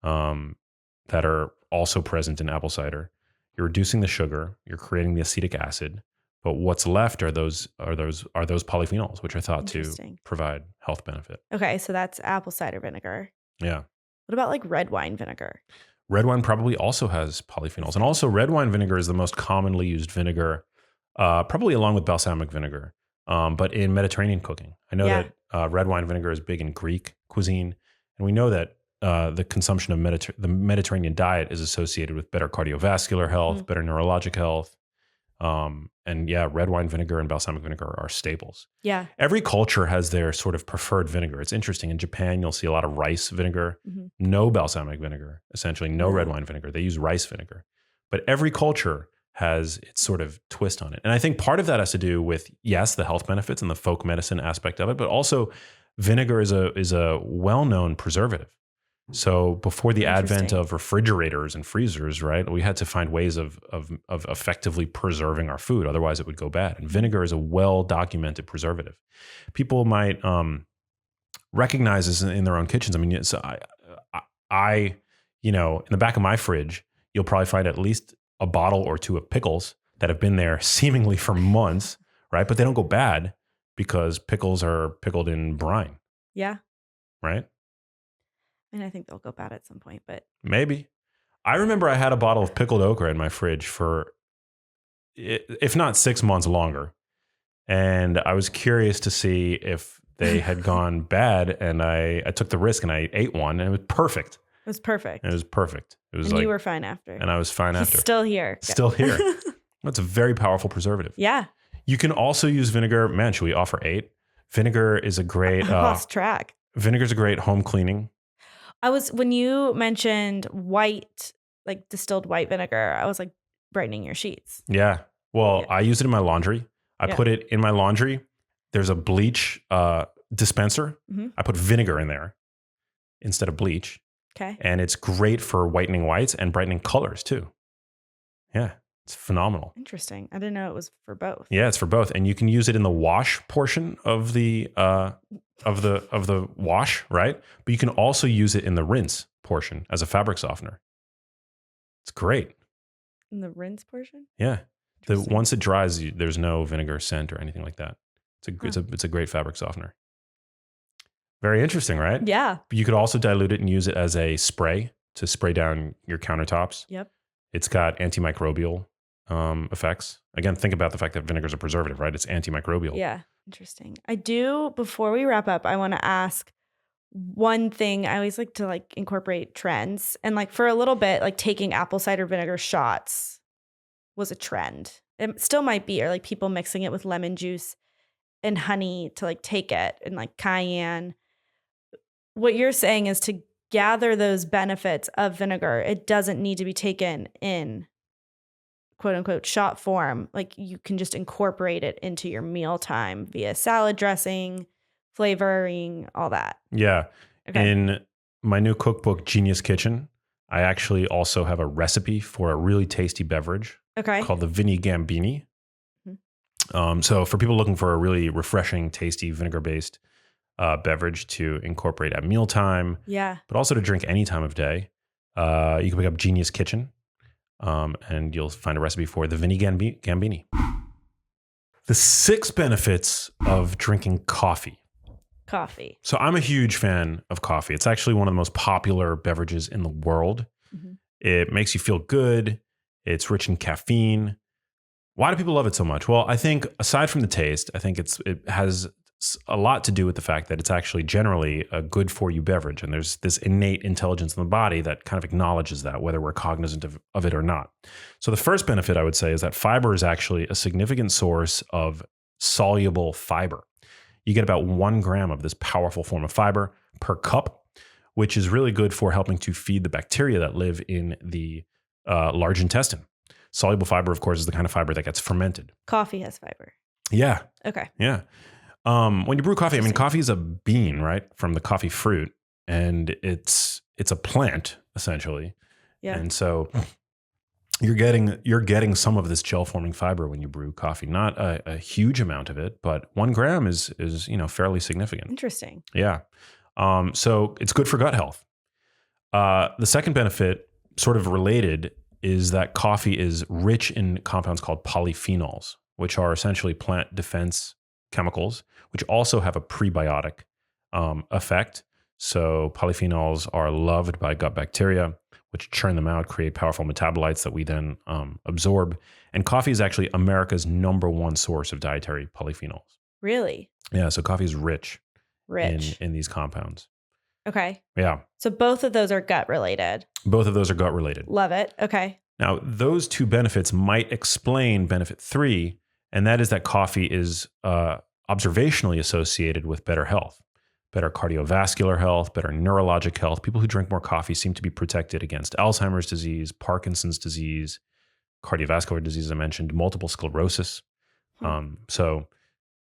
that are also present in apple cider. You're reducing the sugar, you're creating the acetic acid, but what's left are those polyphenols, which are thought to provide health benefit. Okay, so that's apple cider vinegar. Yeah. What about like red wine vinegar? Red wine probably also has polyphenols, and also red wine vinegar is the most commonly used vinegar, probably along with balsamic vinegar. But in Mediterranean cooking, I know that red wine vinegar is big in Greek cuisine, and we know that the consumption of the Mediterranean diet is associated with better cardiovascular health, better neurologic health, And yeah, red wine vinegar and balsamic vinegar are staples. Yeah. Every culture has their sort of preferred vinegar. It's interesting. In Japan, you'll see a lot of rice vinegar, no balsamic vinegar, essentially no red wine vinegar. They use rice vinegar. But every culture has its sort of twist on it. And I think part of that has to do with, yes, the health benefits and the folk medicine aspect of it, but also vinegar is a well-known preservative. So before the advent of refrigerators and freezers, right, we had to find ways of effectively preserving our food. Otherwise, it would go bad. And vinegar is a well-documented preservative. People might recognize this in their own kitchens. I mean, so I, in the back of my fridge, you'll probably find at least a bottle or two of pickles that have been there seemingly for months, right? But they don't go bad because pickles are pickled in brine. Yeah. Right? And I think they'll go bad at some point, but maybe. I remember I had a bottle of pickled okra in my fridge for, if not 6 months longer. And I was curious to see if they had gone bad. And I took the risk and I ate one and it was perfect. It was perfect. It was perfect. It was and you were fine after. And I was fine after. Still here. Still here. That's a very powerful preservative. Yeah. You can also use vinegar. Man, should we offer 8? Vinegar is a great... I lost track. Vinegar is a great home cleaning. When you mentioned white, like distilled white vinegar, I was like brightening your sheets. Yeah. Well, I use it in my laundry. I put it in my laundry. There's a bleach dispenser. I put vinegar in there instead of bleach. Okay. And it's great for whitening whites and brightening colors too. Yeah. It's phenomenal. Interesting. I didn't know it was for both. Yeah, it's for both. And you can use it in the wash portion of the wash, right? But you can also use it in the rinse portion as a fabric softener. It's great. In the rinse portion? Yeah. Once it dries, there's no vinegar scent or anything like that. It's a great fabric softener. Very interesting, right? Yeah. But you could also dilute it and use it as a spray to spray down your countertops. Yep. It's got antimicrobial effects. Again, think about the fact that vinegar is a preservative, right? It's antimicrobial. Yeah. Interesting. Before we wrap up, I want to ask one thing. I always like to incorporate trends. And for a little bit, taking apple cider vinegar shots was a trend. It still might be, or people mixing it with lemon juice and honey to take it, and cayenne. What you're saying is to gather those benefits of vinegar, it doesn't need to be taken in quote unquote shot form. You can just incorporate it into your mealtime via salad dressing, flavoring, all that. Yeah. Okay. In my new cookbook, Genius Kitchen, I actually also have a recipe for a really tasty beverage called the Vini Gambini. So for people looking for a really refreshing, tasty vinegar-based beverage to incorporate at mealtime, but also to drink any time of day, you can pick up Genius Kitchen, and you'll find a recipe for the Vini Gambini. The 6 benefits of drinking coffee. Coffee. So I'm a huge fan of coffee. It's actually one of the most popular beverages in the world. It makes you feel good. It's rich in caffeine. Why do people love it so much? Well, I think aside from the taste, I think it has a lot to do with the fact that it's actually generally a good for you beverage. And there's this innate intelligence in the body that kind of acknowledges that, whether we're cognizant of it or not. So the first benefit I would say is that fiber is actually a significant source of soluble fiber. You get about 1 gram of this powerful form of fiber per cup, which is really good for helping to feed the bacteria that live in the large intestine. Soluble fiber, of course, is the kind of fiber that gets fermented. Coffee has fiber. Yeah. Okay. Yeah. When you brew coffee, coffee is a bean, right, from the coffee fruit, and it's a plant essentially. Yeah. And so you're getting some of this gel forming fiber when you brew coffee. Not a huge amount of it, but 1 gram is fairly significant. Interesting. Yeah. So it's good for gut health. The second benefit, sort of related, is that coffee is rich in compounds called polyphenols, which are essentially plant defense chemicals, which also have a prebiotic effect. So polyphenols are loved by gut bacteria, which churn them out, create powerful metabolites that we then absorb. And coffee is actually America's #1 source of dietary polyphenols. Really? Yeah, so coffee is rich. Rich. In these compounds. Okay. Yeah. So both of those are gut related. Both of those are gut related. Love it. Okay. Now, those two benefits might explain benefit 3, and that is that coffee is observationally associated with better health, better cardiovascular health, better neurologic health. People who drink more coffee seem to be protected against Alzheimer's disease, Parkinson's disease, cardiovascular disease, I mentioned, multiple sclerosis. So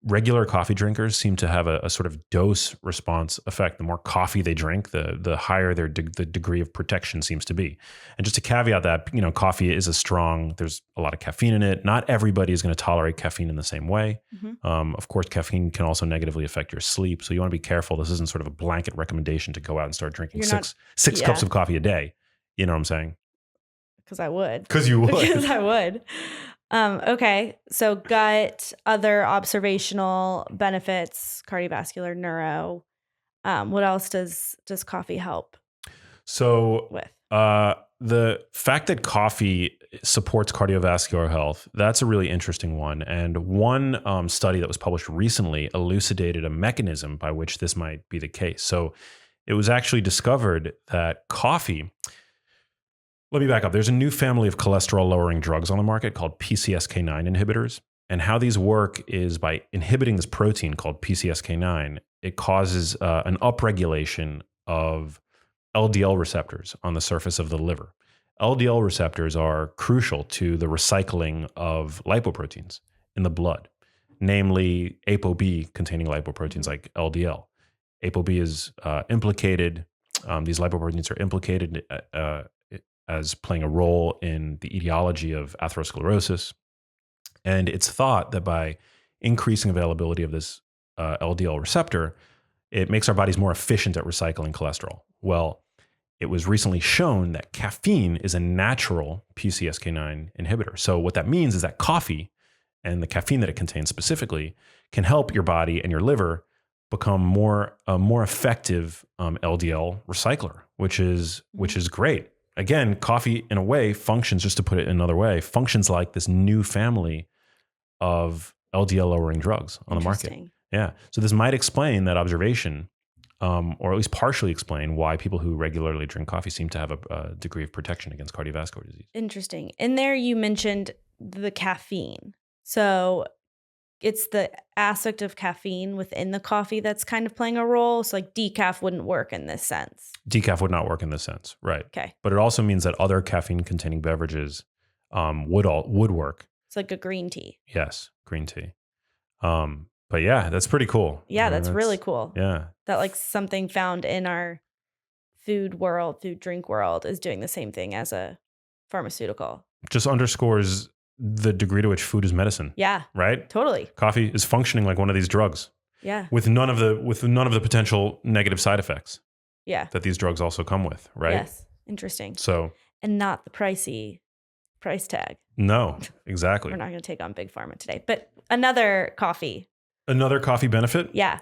regular coffee drinkers seem to have a sort of dose response effect. The more coffee they drink, the higher the degree of protection seems to be. And just to caveat that, coffee is there's a lot of caffeine in it. Not everybody is going to tolerate caffeine in the same way. Of course, caffeine can also negatively affect your sleep. So you want to be careful. This isn't sort of a blanket recommendation to go out and start drinking six cups of coffee a day. You know what I'm saying? Because I would. Because you would. Because I would. Okay. So gut, other observational benefits, cardiovascular, neuro. What else does coffee help with? The fact that coffee supports cardiovascular health, that's a really interesting one. And one study that was published recently elucidated a mechanism by which this might be the case. So it was actually discovered that coffee... Let me back up. There's a new family of cholesterol-lowering drugs on the market called PCSK9 inhibitors. And how these work is by inhibiting this protein called PCSK9, it causes an upregulation of LDL receptors on the surface of the liver. LDL receptors are crucial to the recycling of lipoproteins in the blood, namely ApoB containing lipoproteins like LDL. ApoB is implicated. These lipoproteins are implicated as playing a role in the etiology of atherosclerosis. And it's thought that by increasing availability of this LDL receptor, it makes our bodies more efficient at recycling cholesterol. Well, it was recently shown that caffeine is a natural PCSK9 inhibitor. So what that means is that coffee and the caffeine that it contains specifically can help your body and your liver become a more effective LDL recycler, which is great. Again, coffee in a way functions, just to put it another way, functions like this new family of LDL lowering drugs on the market. Yeah. So this might explain that observation, or at least partially explain why people who regularly drink coffee seem to have a degree of protection against cardiovascular disease. Interesting. In there, you mentioned the caffeine. So it's the aspect of caffeine within the coffee that's kind of playing a role. So like decaf wouldn't work in this sense. Decaf would not work in this sense, right? Okay. But it also means that other caffeine-containing beverages would work. It's like a green tea. Yes, green tea. But yeah, that's pretty cool. Yeah, that's really cool. Yeah. That like something found in our food drink world is doing the same thing as a pharmaceutical. Just underscores the degree to which food is medicine. Yeah. Right? Totally. Coffee is functioning like one of these drugs. Yeah. With none of the potential negative side effects. Yeah. That these drugs also come with, right? Yes. Interesting. So. And not the pricey price tag. No, exactly. We're not going to take on Big Pharma today, but another coffee benefit? Yeah.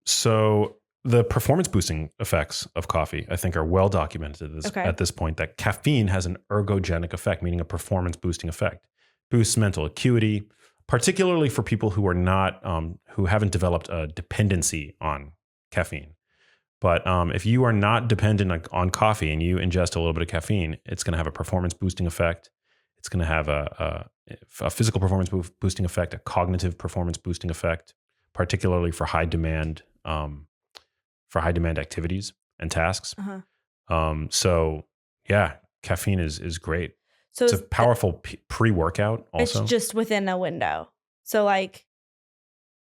So the performance boosting effects of coffee, I think, are well documented at this point, that caffeine has an ergogenic effect, meaning a performance boosting effect. Boosts mental acuity, particularly for people who are not, who haven't developed a dependency on caffeine. But if you are not dependent on coffee and you ingest a little bit of caffeine, it's going to have a performance boosting effect. It's going to have a physical performance boosting effect, a cognitive performance boosting effect, particularly for high demand activities and tasks. So yeah, caffeine is great. So it's a powerful pre-workout also. It's just within a window. So like,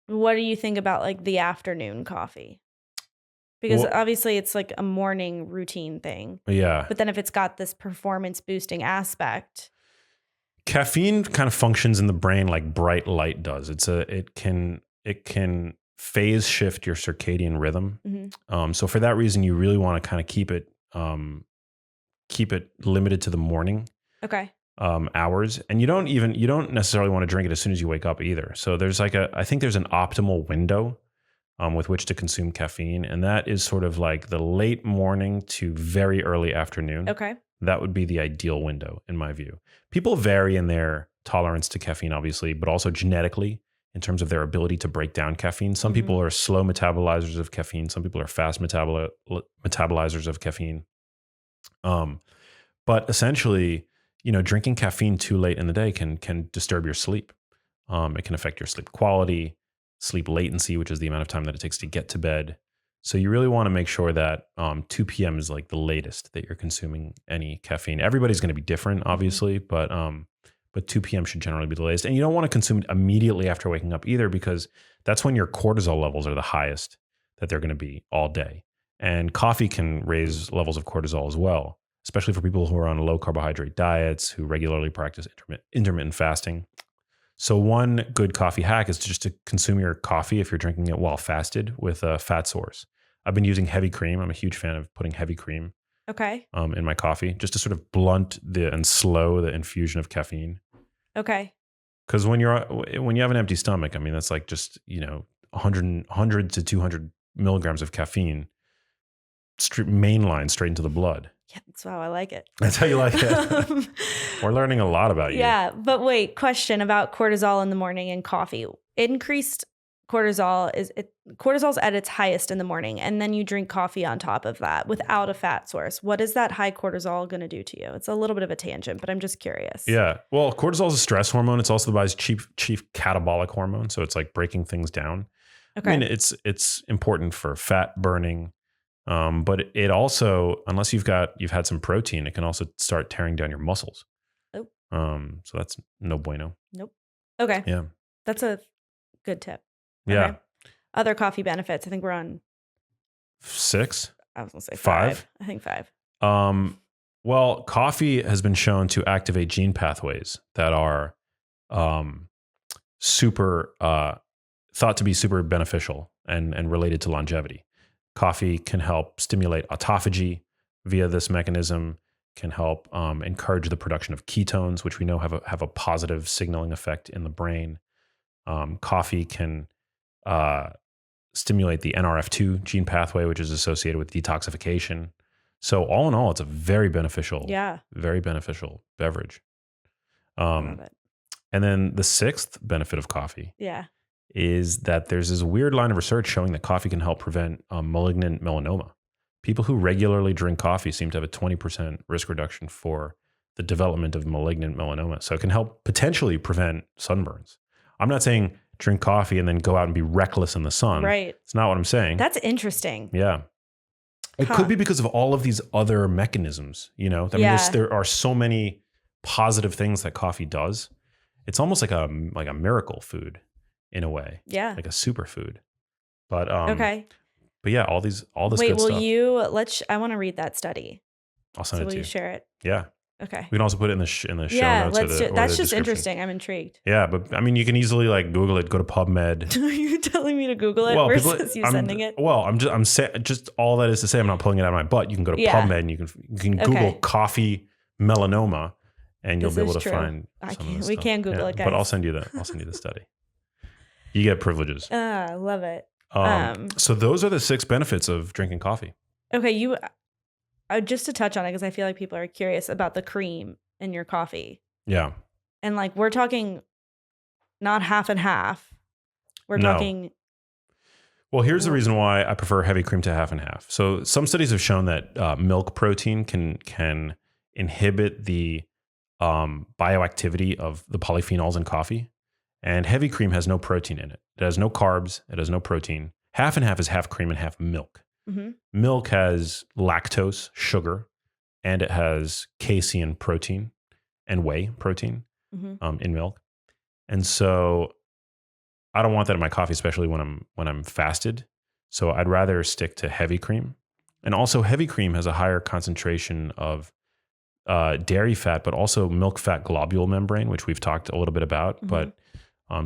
what do you think about like the afternoon coffee? Because obviously it's like a morning routine thing. Yeah. But then if it's got this performance boosting aspect. Caffeine kind of functions in the brain like bright light does. It can phase shift your circadian rhythm. Mm-hmm. So for that reason, you really want to kind of keep it limited to the morning. Okay. Hours, and you don't necessarily want to drink it as soon as you wake up either. So there's I think there's an optimal window with which to consume caffeine, and that is sort of like the late morning to very early afternoon. Okay. That would be the ideal window in my view. People vary in their tolerance to caffeine, obviously, but also genetically in terms of their ability to break down caffeine. Some people are slow metabolizers of caffeine. Some people are fast metabolizers of caffeine. But essentially, drinking caffeine too late in the day can disturb your sleep. It can affect your sleep quality, sleep latency, which is the amount of time that it takes to get to bed. So you really want to make sure that 2 p.m. is like the latest that you're consuming any caffeine. Everybody's going to be different, obviously, but 2 p.m. should generally be the latest. And you don't want to consume it immediately after waking up either, because that's when your cortisol levels are the highest that they're going to be all day. And coffee can raise levels of cortisol as well, especially for people who are on low carbohydrate diets, who regularly practice intermittent fasting. So one good coffee hack is just to consume your coffee, if you're drinking it while fasted, with a fat source. I've been using heavy cream. I'm a huge fan of putting heavy cream in my coffee, just to sort of blunt and slow the infusion of caffeine. Okay. Because when you have an empty stomach, I mean, that's like just 100 to 200 milligrams of caffeine mainline straight into the blood. Yeah, that's how I like it. That's how you like it. We're learning a lot about you. Yeah, but wait, question about cortisol in the morning and coffee. Increased cortisol's at its highest in the morning, and then you drink coffee on top of that without a fat source. What is that high cortisol going to do to you? It's a little bit of a tangent, but I'm just curious. Yeah. Well, cortisol is a stress hormone. It's also the body's chief catabolic hormone. So it's like breaking things down. Okay. I mean, it's important for fat burning. But it also, unless you've had some protein, it can also start tearing down your muscles. Oh. So that's no bueno. Nope. Okay. Yeah. That's a good tip. Yeah. Okay. Other coffee benefits. I think we're on 6. I was going to say 5. I think 5. Well, coffee has been shown to activate gene pathways that are super thought to be super beneficial and related to longevity. Coffee can help stimulate autophagy via this mechanism, can help encourage the production of ketones, which we know have a positive signaling effect in the brain. Coffee can stimulate the NRF2 gene pathway, which is associated with detoxification. So all in all, it's a very beneficial beverage. Love it. And then the 6th benefit of coffee is that there's this weird line of research showing that coffee can help prevent malignant melanoma. People who regularly drink coffee seem to have a 20% risk reduction for the development of malignant melanoma. So it can help potentially prevent sunburns. I'm not saying drink coffee and then go out and be reckless in the sun. Right. It's not what I'm saying. That's interesting. Yeah. It could be because of all of these other mechanisms, there are so many positive things that coffee does. It's almost like a miracle food in a way. Yeah. Like a superfood. But okay. But yeah, all this Wait, good stuff. I want to read that study. I'll send it to you. Will you share it? Yeah. Okay. We can also put it in the show notes. That's just interesting. I'm intrigued. Yeah, but I mean, you can easily Google it. Go to PubMed. Are you telling me to Google it versus you sending it? Well, I'm saying just all that is to say. I'm not pulling it out of my butt. You can go to PubMed and you can Google coffee melanoma, and you'll be able to find. We can't Google it, guys. But I'll send you the study. You get privileges. I love it. So those are the 6 benefits of drinking coffee. Okay, just to touch on it, because I feel like people are curious about the cream in your coffee. Yeah. And we're talking not half and half. We're talking. Well, here's the reason why I prefer heavy cream to half and half. So some studies have shown that milk protein can inhibit the bioactivity of the polyphenols in coffee. And heavy cream has no protein in it. It has no carbs. It has no protein. Half and half is half cream and half milk. Mm-hmm. Milk has lactose, sugar, and it has casein protein and whey protein in milk. And so I don't want that in my coffee, especially when I'm fasted. So I'd rather stick to heavy cream. And also heavy cream has a higher concentration of dairy fat, but also milk fat globule membrane, which we've talked a little bit about, but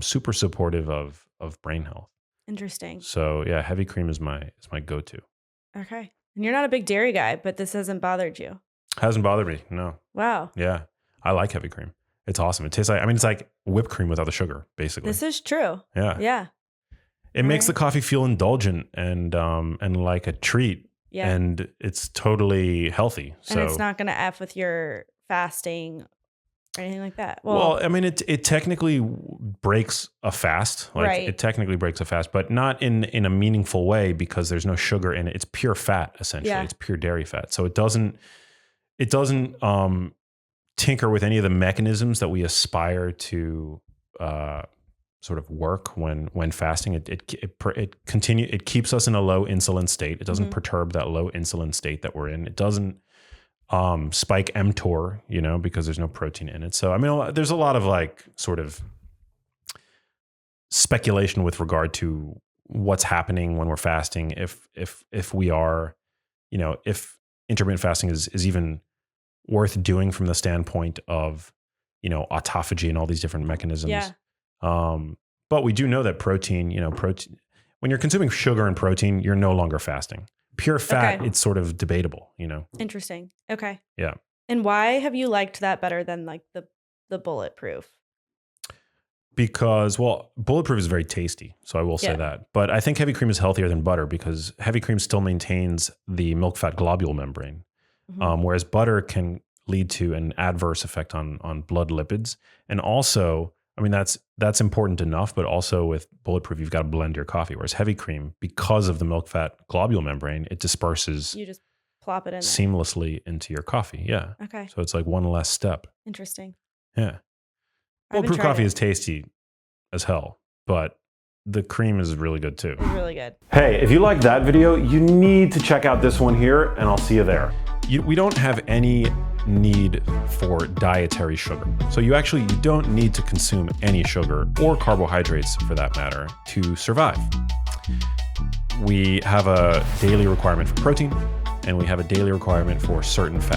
super supportive of brain health. Interesting. So yeah, heavy cream is my go-to. Okay. And you're not a big dairy guy, but this hasn't bothered you. Hasn't bothered me. No. Wow. Yeah. I like heavy cream. It's awesome. It tastes it's like whipped cream without the sugar, basically. This is true. Yeah. Yeah. It makes the coffee feel indulgent and like a treat. Yeah. And it's totally healthy. So and it's not going to F with your fasting or anything like that. Well, I mean, it technically breaks a fast. It technically breaks a fast, but not in a meaningful way because there's no sugar in it. It's pure fat, essentially. Yeah. It's pure dairy fat. So it doesn't it doesn't tinker with any of the mechanisms that we aspire to sort of work when fasting. It keeps us in a low insulin state. It doesn't perturb that low insulin state that we're in. It doesn't spike mTOR, because there's no protein in it. So I mean, there's a lot of like sort of speculation with regard to what's happening when we're fasting. If we are, if intermittent fasting is even worth doing from the standpoint of, autophagy and all these different mechanisms. Yeah. But we do know that protein, when you're consuming sugar and protein, you're no longer fasting. Pure fat, it's sort of debatable, Interesting. Okay. Yeah. And why have you liked that better than like the bulletproof? Because, bulletproof is very tasty. So I will say that. But I think heavy cream is healthier than butter because heavy cream still maintains the milk fat globule membrane. Whereas butter can lead to an adverse effect on blood lipids. And also, I mean, that's important enough, but also with bulletproof, you've got to blend your coffee. Whereas heavy cream, because of the milk fat globule membrane, it disperses. You just plop it in seamlessly into your coffee. Yeah. Okay. So it's like one less step. Interesting. Yeah. Bulletproof coffee is tasty as hell, but the cream is really good too. It's really good. Hey, if you like that video, you need to check out this one here, and I'll see you there. We don't have any need for dietary sugar. So you don't need to consume any sugar or carbohydrates for that matter to survive. We have a daily requirement for protein, and we have a daily requirement for certain fats.